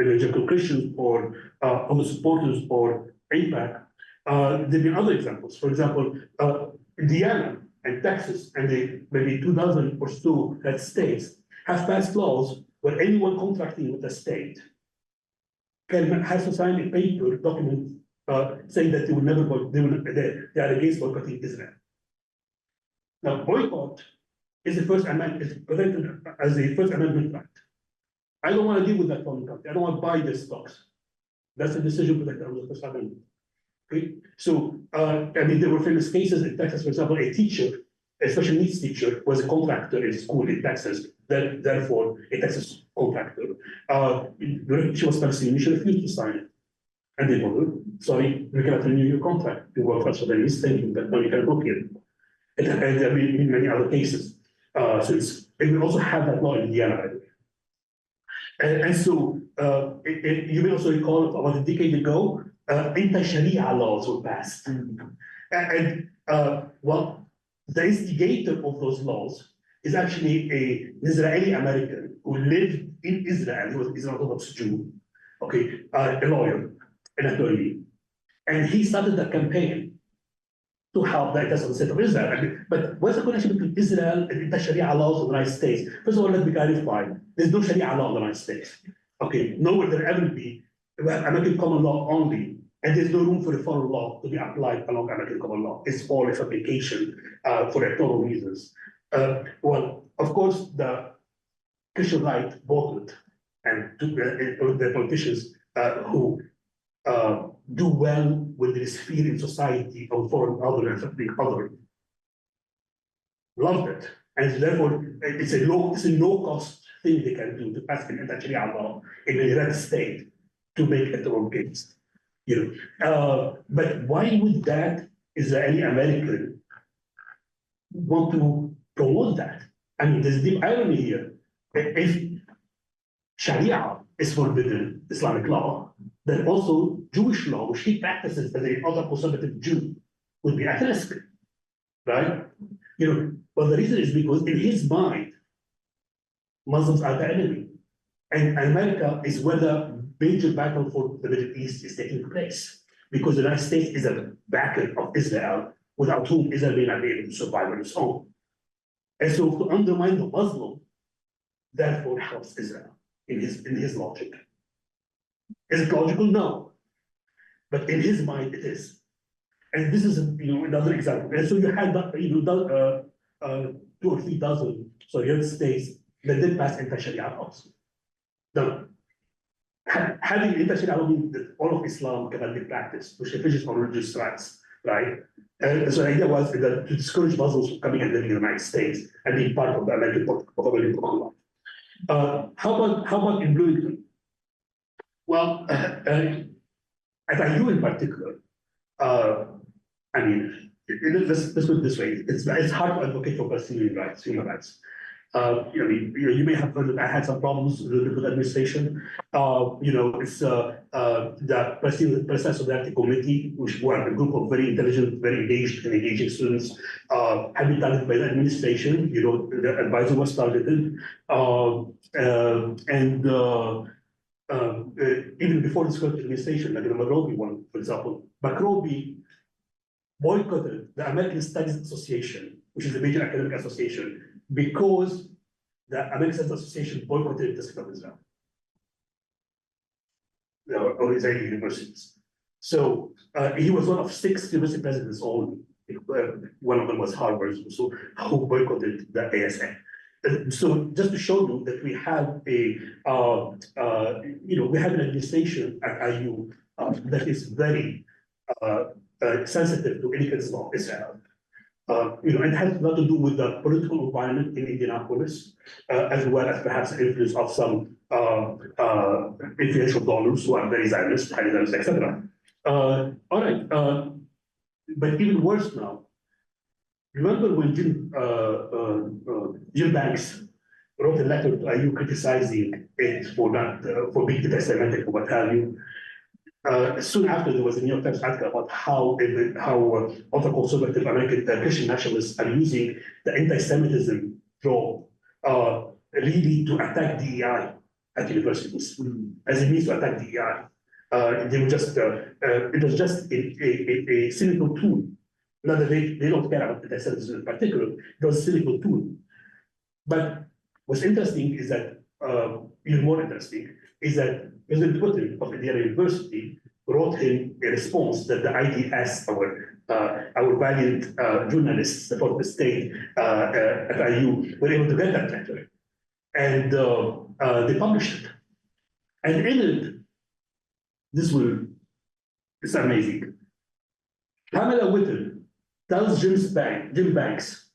evangelical Christians or other supporters or AIPAC, there have been other examples. For example, Indiana and Texas and maybe 2,000 or so red states have passed laws where anyone contracting with the state has to sign a paper document saying that they will never they are against boycotting Israel. Now, boycott is the First Amendment, is presented as a First Amendment right. I don't want to deal with that foreign country. I don't want to buy their stocks. That's a decision protected under the First Amendment. Okay, so there were famous cases in Texas, for example, a teacher, a special needs teacher, was a contractor in a school in Texas. Therefore, a Texas contractor. She was Palestinian. She refused to sign it, and they told her, "Sorry, we cannot renew your contract. You work for us for the least, thinking that no, you can book it." And there have been many other cases. And we also have that law in Indiana, by the way. And so you may also recall about a decade ago, anti-Sharia laws were passed. Well, the instigator of those laws is actually an Israeli American who lived in Israel. He was an Israeli Orthodox Jew, okay, a lawyer, an attorney. And he started a campaign to help the interests of the state of Israel. But what's the connection between Israel and the Sharia laws of the United States? First of all, let me clarify. There's no Sharia law in the United States. Okay, nor will there ever be. We have American common law only, and there's no room for a foreign law to be applied along American common law. It's all a fabrication for electoral reasons. Well, of course, the Christian right voted, and the politicians who do well when there is fear in society of foreign other and something other. Loved it. And therefore, it's a low-cost thing they can do to pass an anti-Sharia law in a red state to make it their own case. But why would that Israeli American want to promote that? I mean, there's deep irony here. If Sharia is forbidden, Islamic law, then also Jewish law, which he practices as a other conservative Jew, would be at risk, right? But the reason is because in his mind, Muslims are the enemy. And America is where the major battle for the Middle East is taking place. Because the United States is a backer of Israel, without whom Israel may not be able to survive on its own. And so to undermine the Muslim, therefore helps Israel in his logic. Is it logical? No. But in his mind, it is. And this is another example. And so you had 2 or 3 dozen United States that did pass anti-Sharia laws. Now, having anti-Sharia law means that all of Islam cannot be practiced, which infringes on religious rights, right? And so the idea was that to discourage Muslims from coming and living in the United States and being part of the American political life. How about in Bloomington? Well, at IU in particular, I mean, let's put it this way: it's hard to advocate for Palestinian rights, human rights. You may have heard that I had some problems with the administration. It's the Palestinian Solidarity Committee, which were a group of very intelligent, very engaged and engaging students, had been targeted by the administration. The advisor was targeted, even before this current administration, like the McRobbie one, for example, McRobbie boycotted the American Studies Association, which is a major academic association, because the American Studies Association boycotted the state of Israel, or Israeli universities. So he was one of 6 university presidents only. One of them was Harvard, so who boycotted the ASA. So just to show you that we have we have an administration at IU that is very sensitive to any criticism of Israel. It has a lot to do with the political environment in Indianapolis, as well as perhaps the influence of some influential donors who are very Zionist, highly Zionist, etc. All right, but even worse now. Remember when Jim Banks wrote a letter to IU criticizing it for not for being anti-Semitic or what have you? Soon after, there was a New York Times article about how ultra-conservative American Christian nationalists are using the anti-Semitism trope really to attack DEI at universities, as a means to attack DEI. They were just it was just a cynical tool. Not that they don't care about anti-Semitism in particular, it was a cynical tool. But what's interesting is that, even more interesting, is that President Putin of Indiana University wrote him a response that the IDS, our valiant journalists, the of the state at IU, were able to get that letter. And they published it. And in it, it's amazing. Pamela Whitton tells Jim Banks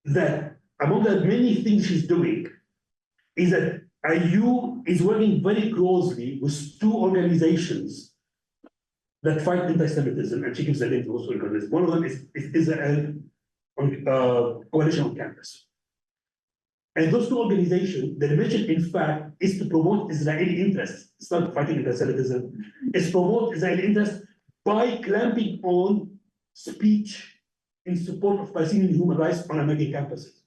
that among the many things she's doing is that IU is working very closely with 2 organizations that fight anti-Semitism, and she gives the name to those organizations. One of them is Israel Coalition on Campus. And those 2 organizations, their mission, in fact, is to promote Israeli interests. It's not fighting anti-Semitism. It's promote Israeli interests by clamping on speech in support of Palestinian human rights on American campuses.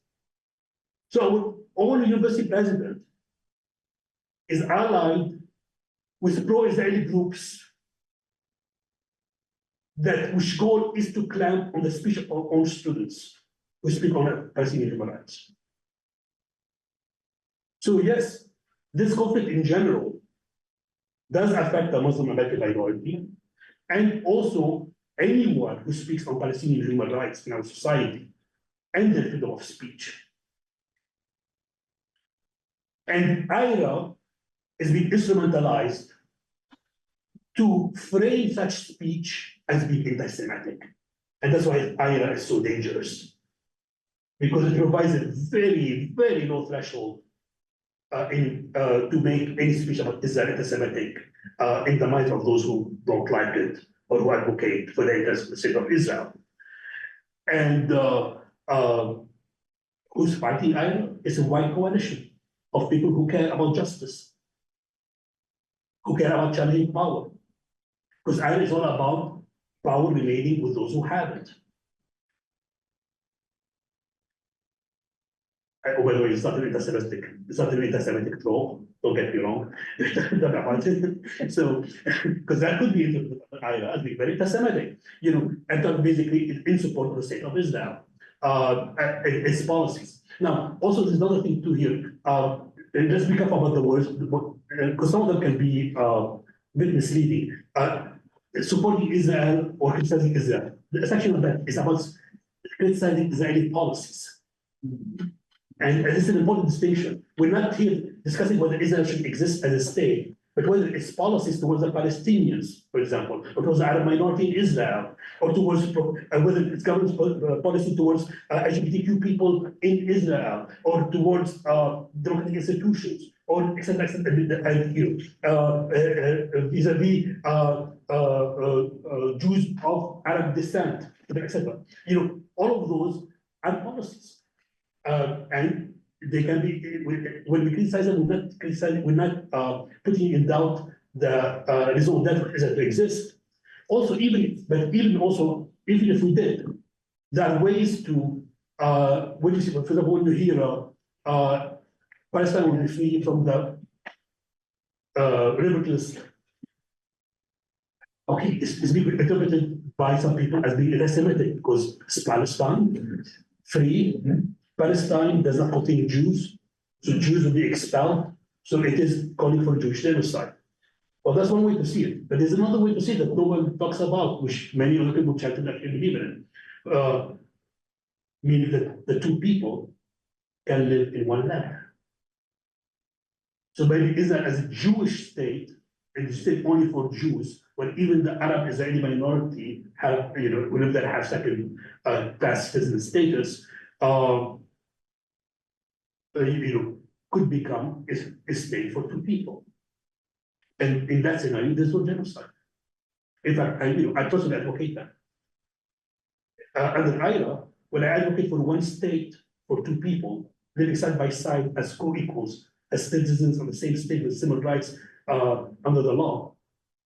So our own university president is allied with pro-Israeli groups whose goal is to clamp on the speech of our own students who speak on Palestinian human rights. So yes, this conflict in general does affect the Muslim American minority, and also anyone who speaks on Palestinian human rights in our society and their freedom of speech. And IRA is being instrumentalized to frame such speech as being anti-Semitic. And that's why IRA is so dangerous, because it provides a very, very low threshold to make any speech about Israel anti-Semitic in the minds of those who don't like it or who advocate for the interests of the state of Israel. And who's fighting IRA? It's a white coalition of people who care about justice, who care about challenging power. Because IRA is all about power remaining with those who have it. Oh, by the way, it's not an anti-Semitic law, don't get me wrong. So, because that could be IRA as being very anti-Semitic, and that basically in support of the state of Israel, its policies. Now, also there's another thing too here, and let's be careful about the words, because some of them can be a bit misleading. Supporting Israel or criticizing Israel, the section of that is about criticizing Israeli policies. And this is an important distinction. We're not here discussing whether Israel should exist as a state, but whether its policies towards the Palestinians, for example, or towards the Arab minority in Israel, or towards whether its government's policy towards LGBTQ people in Israel, or towards democratic institutions, or etc. Vis-a-vis Jews of Arab descent, etc. All of those are policies. And they can be, when we criticize them, we're not putting in doubt the reason that Israel exists. Also, even if we did, there are ways to, when you see, for example, when you hear Palestine will be free from the ridiculous. Okay, it's being interpreted by some people as being anti-Semitic because it's Palestine, free. Palestine does not contain Jews, so Jews will be expelled. So it is calling for Jewish genocide. Well, that's one way to see it. But there's another way to see it that no one talks about, which many other people chanted actually believe in. Meaning that the two people can live in one land. So maybe Israel as a Jewish state, and a state only for Jews, when even the Arab Israeli minority have, whenever they have second class citizen status, could become a state for two people. And in that scenario, there's no genocide. In fact, I personally advocate that. Under IRA, when I advocate for one state for two people living side by side as co-equals, as citizens of the same state with similar rights under the law,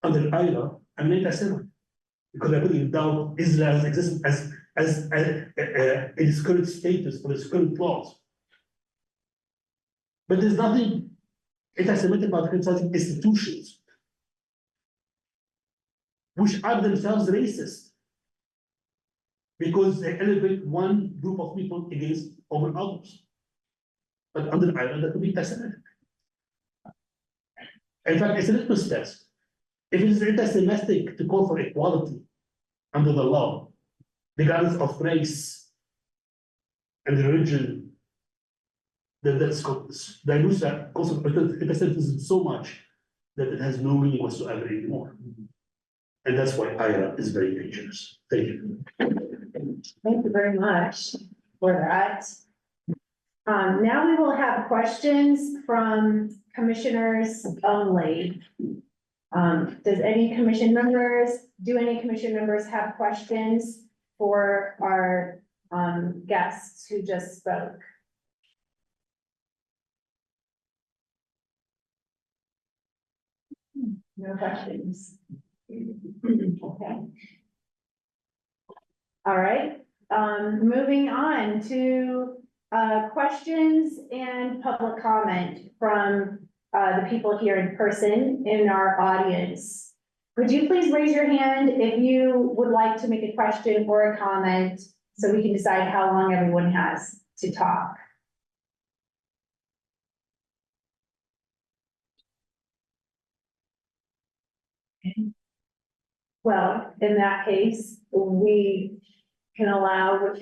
under IRA, I'm an anti-Semite because I put in doubt Israel's existence as its current status or its current laws. But there's nothing anti-Semitic about criticizing institutions, which are themselves racist, because they elevate one group of people against over others. But under Ireland, that would be anti-Semitic. In fact, it's a litmus test. If it is anti-Semitic to call for equality under the law, regardless of race and religion, then that's dilutes that concept of anti-Semitism so much that it has no meaning whatsoever anymore. And that's why IRA is very dangerous. Thank you. Thank you very much for that. Now we will have questions from commissioners only. Do any commission members have questions for our guests who just spoke? No questions. Okay. All right, moving on to questions and public comment from the people here in person in our audience. Would you please raise your hand if you would like to make a question or a comment so we can decide how long everyone has to talk? Well, in that case, we can allow,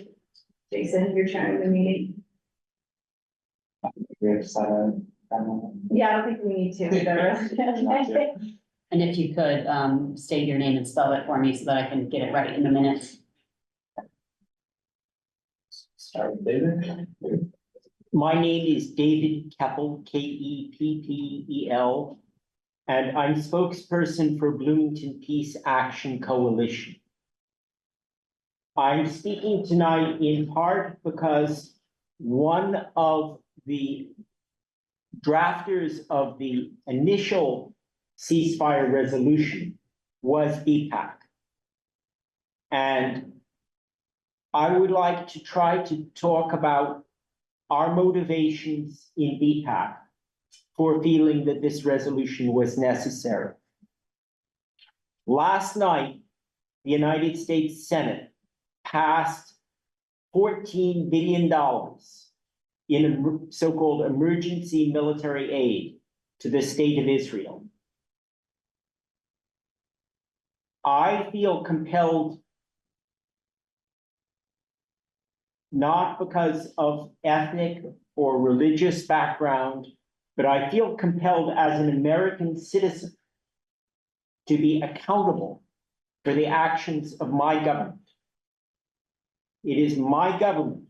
Jason, you're chairing the meeting. Yeah, I don't think we need to. And if you could state your name and spell it for me so that I can get it right in the minutes. Start with David. My name is David Keppel, Keppel, and I'm spokesperson for Bloomington Peace Action Coalition. I'm speaking tonight in part because one of the drafters of the initial ceasefire resolution was BPAC. And I would like to try to talk about our motivations in BPAC for feeling that this resolution was necessary. Last night, the United States Senate passed $14 billion in so-called emergency military aid to the state of Israel. I feel compelled, not because of ethnic or religious background, but I feel compelled as an American citizen to be accountable for the actions of my government. It is my government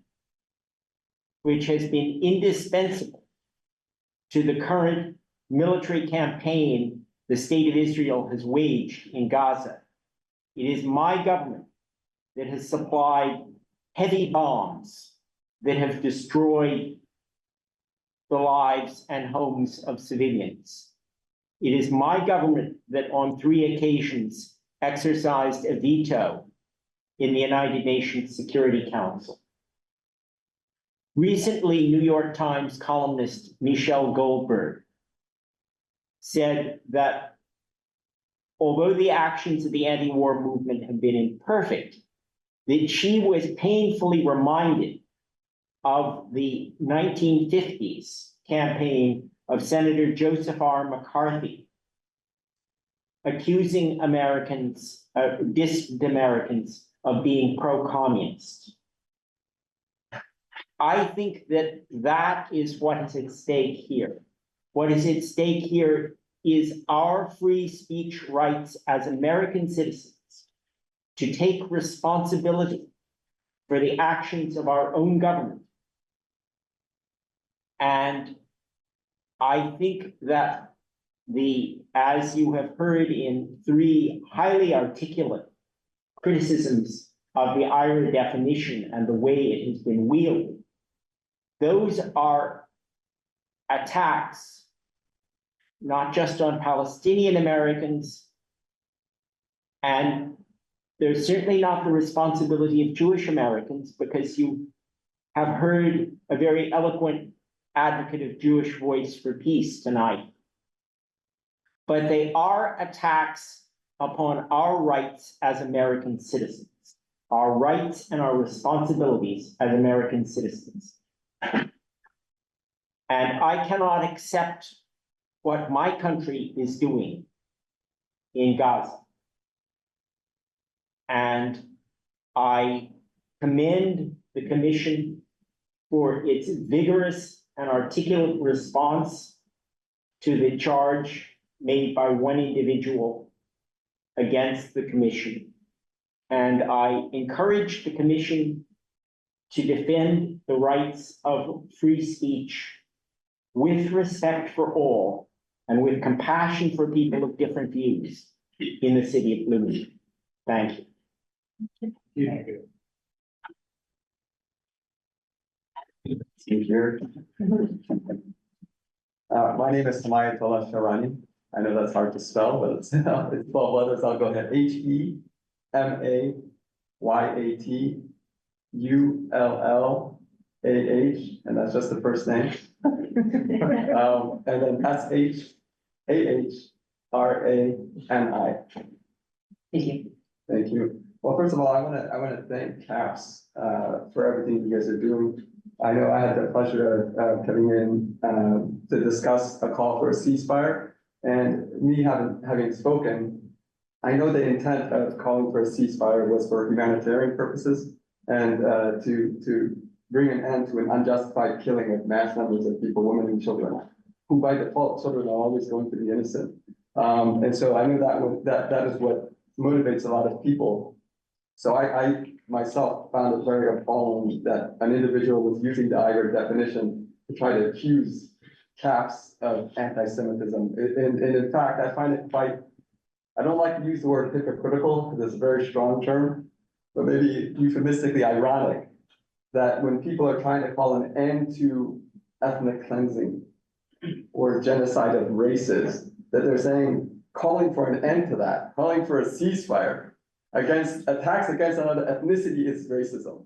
which has been indispensable to the current military campaign the state of Israel has waged in Gaza. It is my government that has supplied heavy bombs that have destroyed the lives and homes of civilians. It is my government that on 3 occasions exercised a veto in the United Nations Security Council. Recently, New York Times columnist Michelle Goldberg said that although the actions of the anti-war movement have been imperfect, that she was painfully reminded of the 1950s campaign of Senator Joseph R. McCarthy, accusing Americans, distant Americans, of being pro-communist. I think that that is what is at stake here. What is at stake here is our free speech rights as American citizens to take responsibility for the actions of our own government. And I think that as you have heard in 3 highly articulate criticisms of the IRA definition and the way it has been wielded, those are attacks not just on Palestinian Americans, and there's certainly not the responsibility of Jewish Americans, because you have heard a very eloquent advocate of Jewish voice for peace tonight. But they are attacks upon our rights as American citizens, our rights and our responsibilities as American citizens. And I cannot accept what my country is doing in Gaza. And I commend the Commission for its vigorous and articulate response to the charge made by one individual against the Commission. And I encourage the Commission to defend the rights of free speech with respect for all and with compassion for people of different views in the city of Bloomington. Thank you. Here. My name is Tamaya Tola Sharani. I know that's hard to spell, but it's 12 letters. I'll go ahead. Hemayatullah, and that's just the first name. And then ShahranI. Thank you. Thank you. Well, first of all, I want to thank CAPS for everything you guys are doing. I know I had the pleasure of coming in to discuss a call for a ceasefire, and me having spoken, I know the intent of calling for a ceasefire was for humanitarian purposes and to bring an end to an unjustified killing of mass numbers of people, women and children, who by default children are always going to be innocent. And so I know that is what motivates a lot of people. So I myself found it very appalling that an individual was using the IGR definition to try to accuse CAPS of anti-Semitism. And in fact, I find it quite, I don't like to use the word hypocritical because it's a very strong term, but maybe euphemistically ironic that when people are trying to call an end to ethnic cleansing or genocide of races, that they're saying calling for an end to that, calling for a ceasefire against attacks against another ethnicity is racism.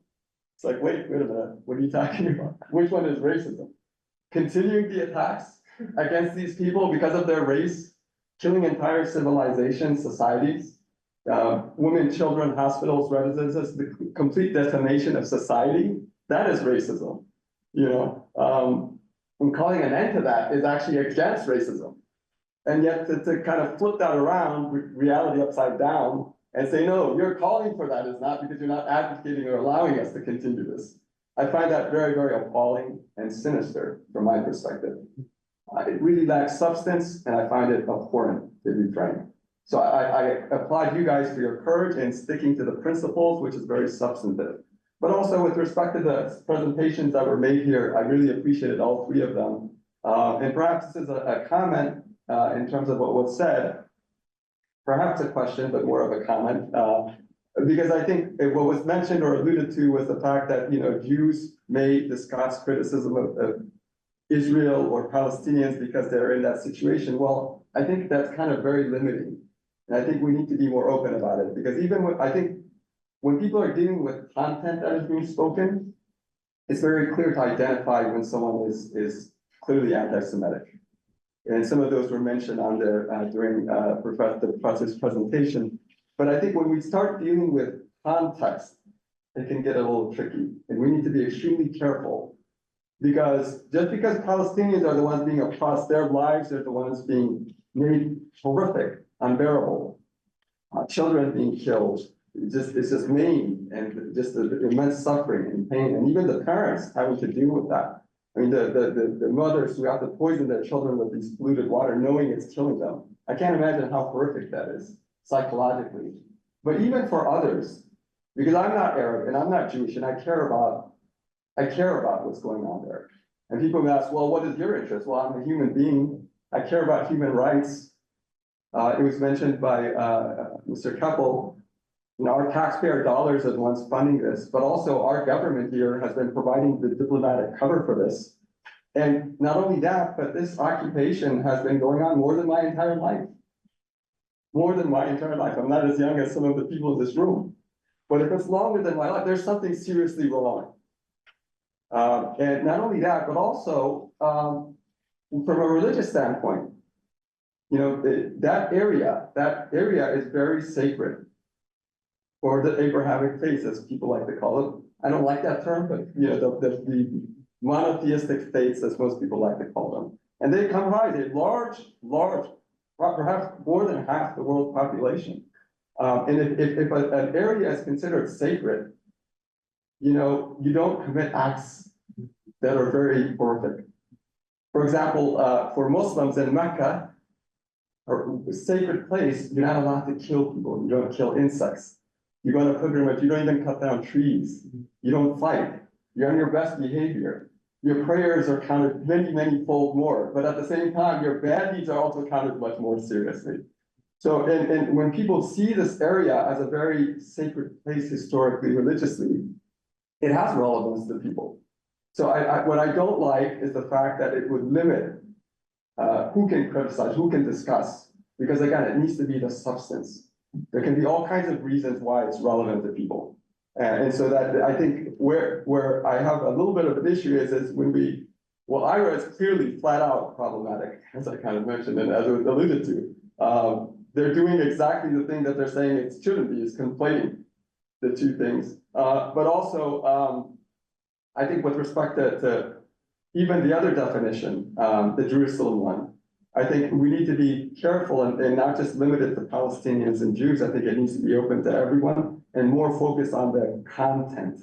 It's like, wait a minute, what are you talking about? Which one is racism? Continuing the attacks against these people because of their race, killing entire civilizations, societies, women, children, hospitals, residences, the complete decimation of society, that is racism. You know, and calling an end to that is actually against racism. And yet to kind of flip that around, reality upside down, and say, no, you're calling for that is not because you're not advocating or allowing us to continue this. I find that very, very appalling and sinister from my perspective. It really lacks substance, and I find it abhorrent to be frank. So I applaud you guys for your courage in sticking to the principles, which is very substantive. But also with respect to the presentations that were made here, I really appreciated all three of them. And perhaps this is a comment in terms of what was said. Perhaps a question, but more of a comment. Because I think what was mentioned or alluded to was the fact that, you know, Jews may discuss criticism of Israel or Palestinians because they're in that situation. Well, I think that's kind of very limiting. And I think we need to be more open about it, because even with, I think when people are dealing with content that is being spoken, it's very clear to identify when someone is clearly anti-Semitic. And some of those were mentioned on there during the professor's presentation. But I think when we start dealing with context, it can get a little tricky, and we need to be extremely careful. Because just because Palestinians are the ones being oppressed, their lives are the ones being made horrific, unbearable. Children being killed, it's just maimed, and just the immense suffering and pain, and even the parents having to deal with that. I mean, the mothers who have to poison their children with these polluted water, knowing it's killing them. I can't imagine how horrific that is psychologically. But even for others, because I'm not Arab and I'm not Jewish, and I care about what's going on there. And people ask, well, what is your interest? Well, I'm a human being. I care about human rights. It was mentioned by Mr. Keppel, you know, our taxpayer dollars are the ones funding this, but also our government here has been providing the diplomatic cover for this. And not only that, but this occupation has been going on more than my entire life. More than my entire life. I'm not as young as some of the people in this room. But if it's longer than my life, there's something seriously wrong. And not only that, but also from a religious standpoint, you know, that area is very sacred for the Abrahamic faith, as people like to call it. I don't like that term, but you know, the monotheistic faiths, as most people like to call them. And they comprise a large, perhaps more than half the world's population. And if an area is considered sacred, you know, you don't commit acts that are very horrific. For example, for Muslims in Mecca, or a sacred place, you're not allowed to kill people. You don't kill insects. You go on a pilgrimage, you don't even cut down trees. You don't fight. You're on your best behavior. Your prayers are counted many fold more, but at the same time, your bad deeds are also counted much more seriously. So, and when people see this area as a very sacred place historically, religiously, it has relevance to people. So what I don't like is the fact that it would limit who can criticize, who can discuss, because again, it needs to be the substance. There can be all kinds of reasons why it's relevant to people. And so that I think where I have a little bit of an issue is when well, IRA is clearly flat out problematic, as I kind of mentioned, and as it was alluded to. They're doing exactly the thing that they're saying it shouldn't be, is conflating the two things. But also, I think with respect to even the other definition, the Jerusalem one, I think we need to be careful and not just limit it to Palestinians and Jews. I think it needs to be open to everyone and more focused on the content.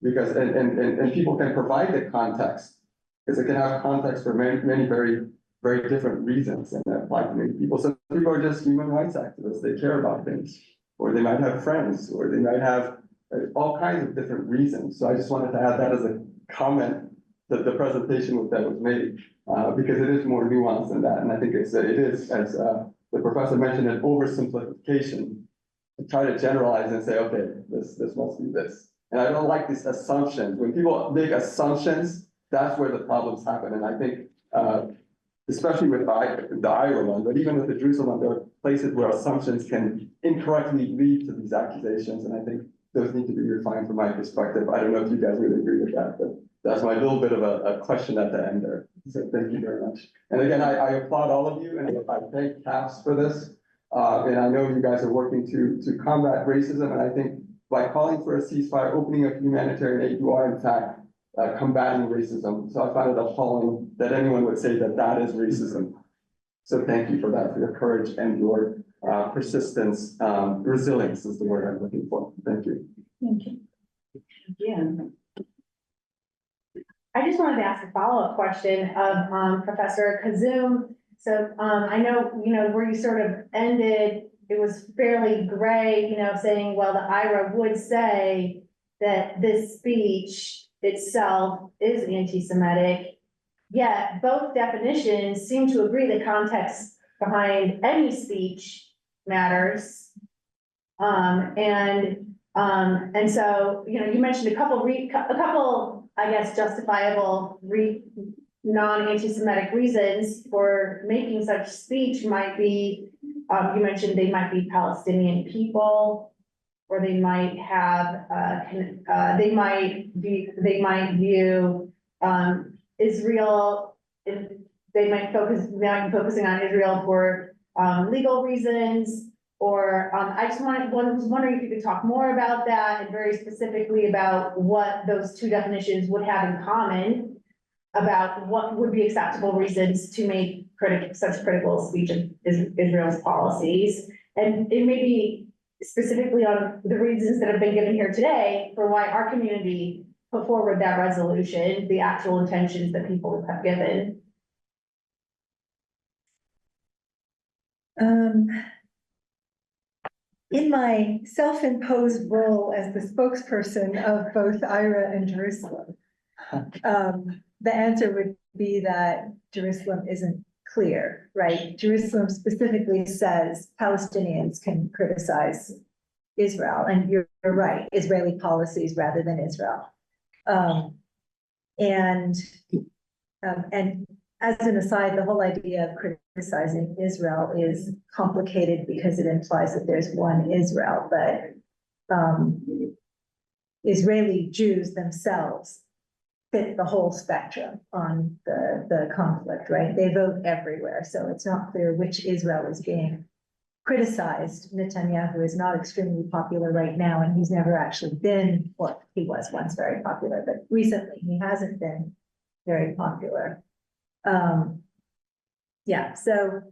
Because, and people can provide the context, because it can have context for many very different reasons and apply to many people. Some people are just human rights activists. They care about things, or they might have friends, or they might have all kinds of different reasons. So I just wanted to add that as a comment that the presentation that was made, because it is more nuanced than that. And I think it is, as the professor mentioned, an oversimplification to try to generalize and say, okay, this must be this. And I don't like these assumptions. When people make assumptions, that's where the problems happen. And I think especially with the Iowa one, but even with the Jerusalem one, there are places where assumptions can incorrectly lead to these accusations, and I think those need to be refined from my perspective. I don't know if you guys really agree with that, but that's my little bit of a question at the end there. So thank you very much. And again, I applaud all of you, and I thank CAPS for this. And I know you guys are working to combat racism, and I think by calling for a ceasefire, opening up humanitarian aid, you are in fact combating racism. So I find it appalling that anyone would say that that is racism. So thank you for that, for your courage and your persistence. Resilience is the word I'm looking for. Thank you. Thank you. Yeah. I just wanted to ask a follow-up question of Professor Kazum. So I know, where you sort of ended, it was fairly gray, saying, well, the IRA would say that this speech itself is anti-Semitic. Yet both definitions seem to agree that context behind any speech matters. And so, you mentioned a couple, I guess, justifiable non-anti-Semitic reasons for making such speech might be, you mentioned they might be Palestinian people, or they might have, they might view Israel, they might be focusing on Israel for legal reasons. Or I just was wondering if you could talk more about that, and very specifically about what those two definitions would have in common about what would be acceptable reasons to make such critical speech of Israel's policies. And it may be specifically on the reasons that have been given here today for why our community put forward that resolution, the actual intentions that people have given. In my self-imposed role as the spokesperson of both IRA and Jerusalem, the answer would be that Jerusalem isn't clear, right? Jerusalem specifically says Palestinians can criticize Israel, and you're right, Israeli policies rather than Israel. And as an aside, the whole idea of criticizing Israel is complicated because it implies that there's one Israel, but Israeli Jews themselves fit the whole spectrum on the conflict, right? They vote everywhere, so it's not clear which Israel is being criticized. Netanyahu is not extremely popular right now, and he's never actually been, well, he was once very popular, but recently he hasn't been very popular. Yeah, so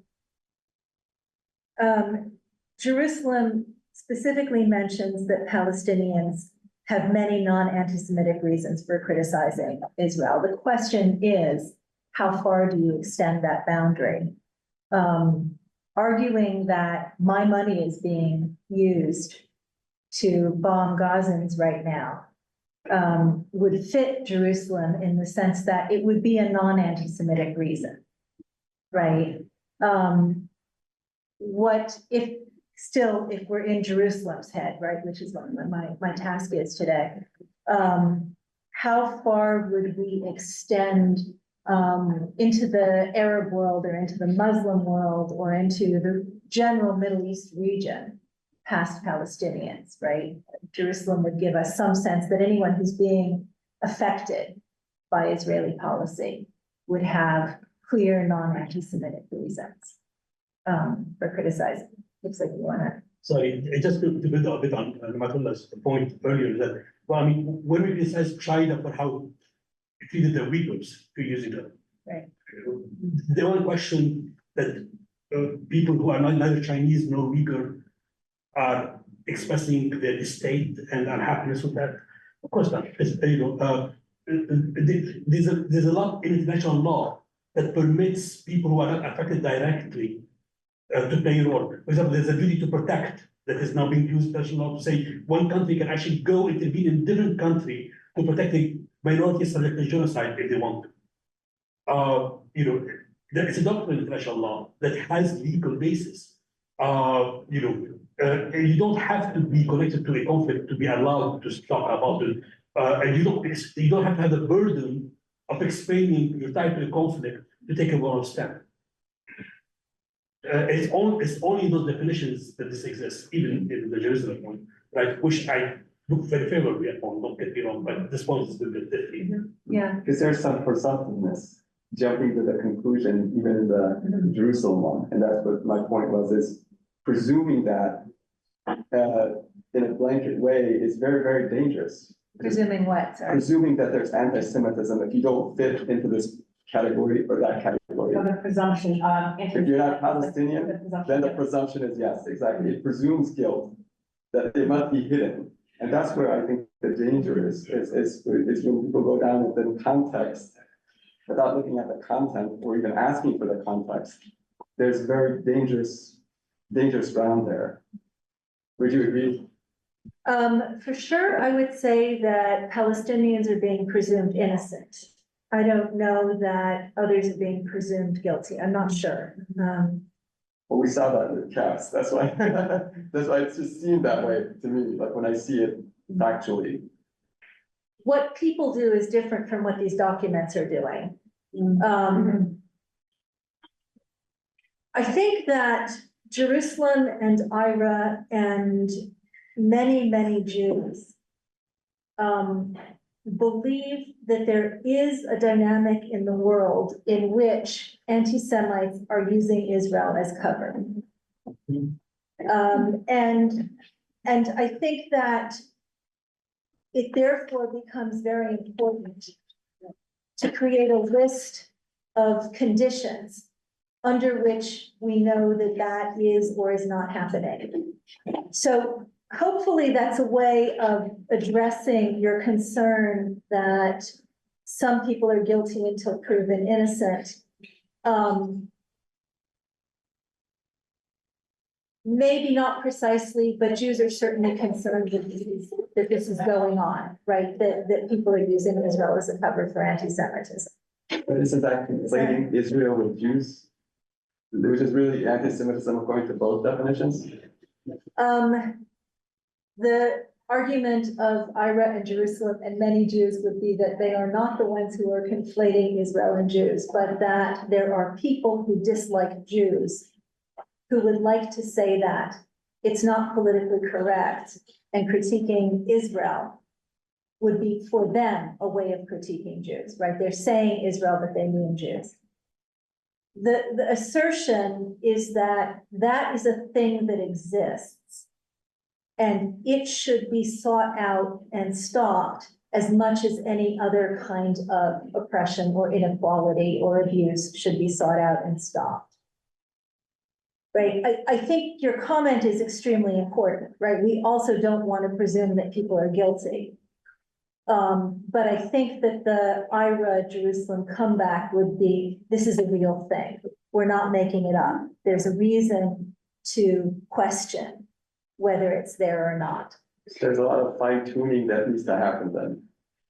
Jerusalem specifically mentions that Palestinians have many non-anti-Semitic reasons for criticizing Israel. The question is, how far do you extend that boundary? Arguing that my money is being used to bomb Gazans right now would fit Jerusalem in the sense that it would be a non-anti-Semitic reason, right? What if we're in Jerusalem's head, right, which is what my task is today, how far would we extend into the Arab world or into the Muslim world or into the general Middle East region past Palestinians, right? Jerusalem would give us some sense that anyone who's being affected by Israeli policy would have clear non-anti-Semitic reasons for criticizing. Looks like you want to. Sorry, just to build a bit on Ramatullah's point earlier, that, well, I mean, when we criticize China for how it treated the Uyghurs 2 years ago, Right. The one question that people who are neither Chinese nor Uyghur are expressing their disdain and unhappiness with that. Of course not. There's a lot in international law that permits people who are not affected directly to play a role. For example, there's a duty to protect that is now being used in international law to say one country can actually go intervene in a different country to protect the minorities subject to genocide if they want to. There is a doctrine in international law that has legal basis. You don't have to be connected to a conflict to be allowed to talk about it. And you don't have to have the burden of explaining your type of conflict to take a moral stand. It's only those definitions that this exists, even in the Jerusalem one, right, which I look very favorably upon, don't get me wrong, but this one is a bit different. Yeah. Because there's some presumptiveness jumping to the conclusion, even in the Jerusalem one, and that's what my point was, is presuming that in a blanket way is very, very dangerous. Presuming what, sorry? Presuming that there's anti-Semitism if you don't fit into this category or that category. Of the presumption of. If you're not Palestinian, then the presumption is yes, exactly. It presumes guilt, that it must be hidden. And that's where I think the danger is when people go down into the context without looking at the content or even asking for the context. There's very dangerous ground there. Would you agree? For sure, I would say that Palestinians are being presumed innocent. I don't know that others are being presumed guilty. I'm not sure. Well, we saw that with Cass. That's why it just seemed that way to me, like when I see it factually. What people do is different from what these documents are doing. I think that Jerusalem and Ira and many Jews believe that there is a dynamic in the world in which anti-Semites are using Israel as cover. And I think that it therefore becomes very important to create a list of conditions under which we know that that is or is not happening. So hopefully that's a way of addressing your concern that some people are guilty until proven innocent. Maybe not precisely, but Jews are certainly concerned that this is going on, right? That people are using Israel as a cover for anti-Semitism. But isn't that conflating Israel with Jews? Which is really anti-Semitism according to both definitions? The argument of Ira and Jerusalem and many Jews would be that they are not the ones who are conflating Israel and Jews, but that there are people who dislike Jews who would like to say that it's not politically correct, and critiquing Israel would be for them a way of critiquing Jews, right? They're saying Israel, but they mean Jews. The assertion is that that is a thing that exists, and it should be sought out and stopped as much as any other kind of oppression or inequality or abuse should be sought out and stopped. Right, I think your comment is extremely important, right? We also don't want to presume that people are guilty. But I think that the Ira Jerusalem comeback would be, this is a real thing. We're not making it up. There's a reason to question whether it's there or not. There's a lot of fine tuning that needs to happen then.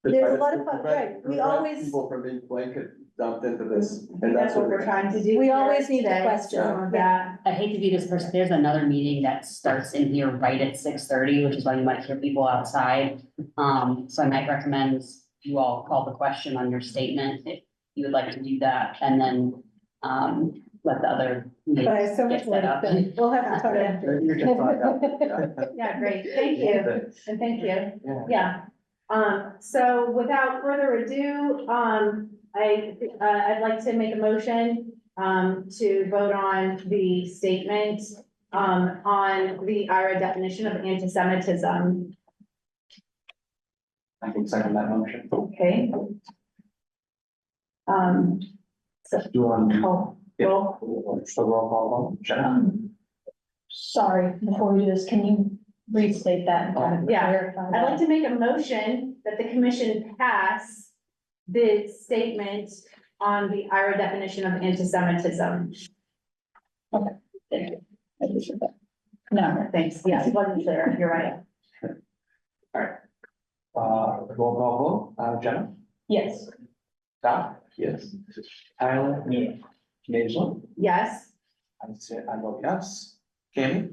There's a lot of fun, right? We Prevent always, people from being blanket dumped into this, and That's what we're trying to do. we here always need to today, question, so yeah. I hate to be this person, there's another meeting that starts in here right at 6:30, which is why you might hear people outside. So I might recommend you all call the question on your statement if you would like to do that, and then, let the other. But I have so much get more set to up. say. We'll have to talk after. Maybe you can find out. Yeah, great, thank you, and thank you, yeah. So without further ado, I'd like to make a motion, to vote on the statement, on the IRA definition of anti-Semitism. I can second that motion. Okay. So, Do you want to? roll. So roll call vote, Jenna? Sorry, before we do this, can you restate that and kind of Yeah. clarify I'd like that? to make a motion that the commission pass the statement on the IRA definition of anti-Semitism. Thank you. I appreciate that. No, Thanks, yes, it wasn't clear, you're right. Roll call vote, Jenna? yes. Doc? Yes. Tyler? Yeah. Hazel? Yes, I vote yes. Tammy?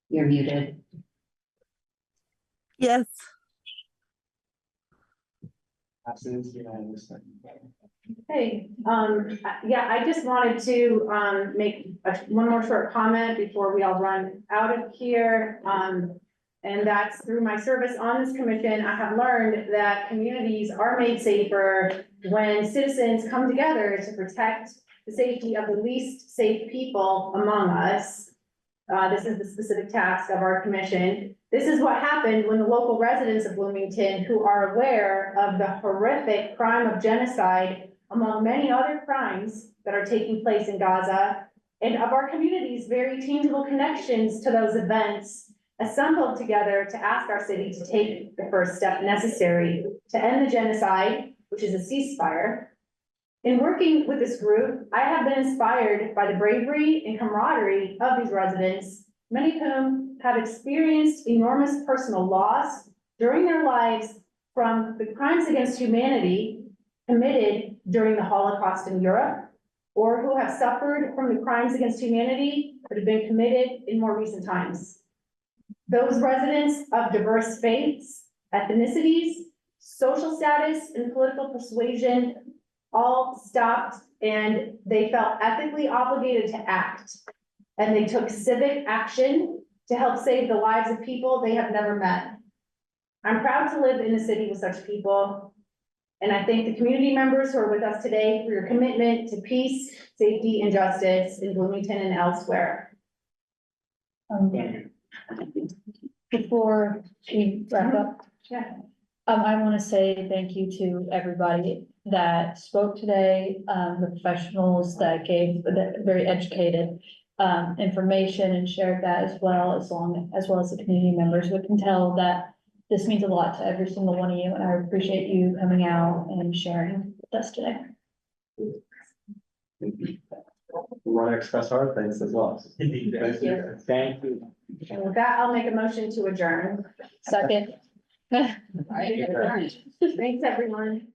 You're muted. Yes. Passes unanimously. Hey, yeah, I just wanted to, make one more short comment before we all run out of here. And that's through my service on this commission, I have learned that communities are made safer when citizens come together to protect the safety of the least safe people among us. This is the specific task of our commission. This is what happened when the local residents of Bloomington, who are aware of the horrific crime of genocide, among many other crimes that are taking place in Gaza, and of our community's very tangible connections to those events, assembled together to ask our city to take the first step necessary to end the genocide, which is a ceasefire. In working with this group, I have been inspired by the bravery and camaraderie of these residents, many of whom have experienced enormous personal loss during their lives from the crimes against humanity committed during the Holocaust in Europe, or who have suffered from the crimes against humanity that have been committed in more recent times. Those residents of diverse faiths, ethnicities, social status, and political persuasion all stopped and they felt ethically obligated to act. And they took civic action to help save the lives of people they have never met. I'm proud to live in a city with such people. And I thank the community members who are with us today for your commitment to peace, safety, and justice in Bloomington and elsewhere. Before we wrap up, Yeah. I want to say thank you to everybody that spoke today, the professionals that gave the very educated information and shared that as well as the community members. We can tell that this means a lot to every single one of you, and I appreciate you coming out and sharing with us today. We want to express our thanks as well. Indeed. Thank you. Thank you. And with that, I'll make a motion to adjourn. Second. All right, you're adjourned. Thanks, everyone.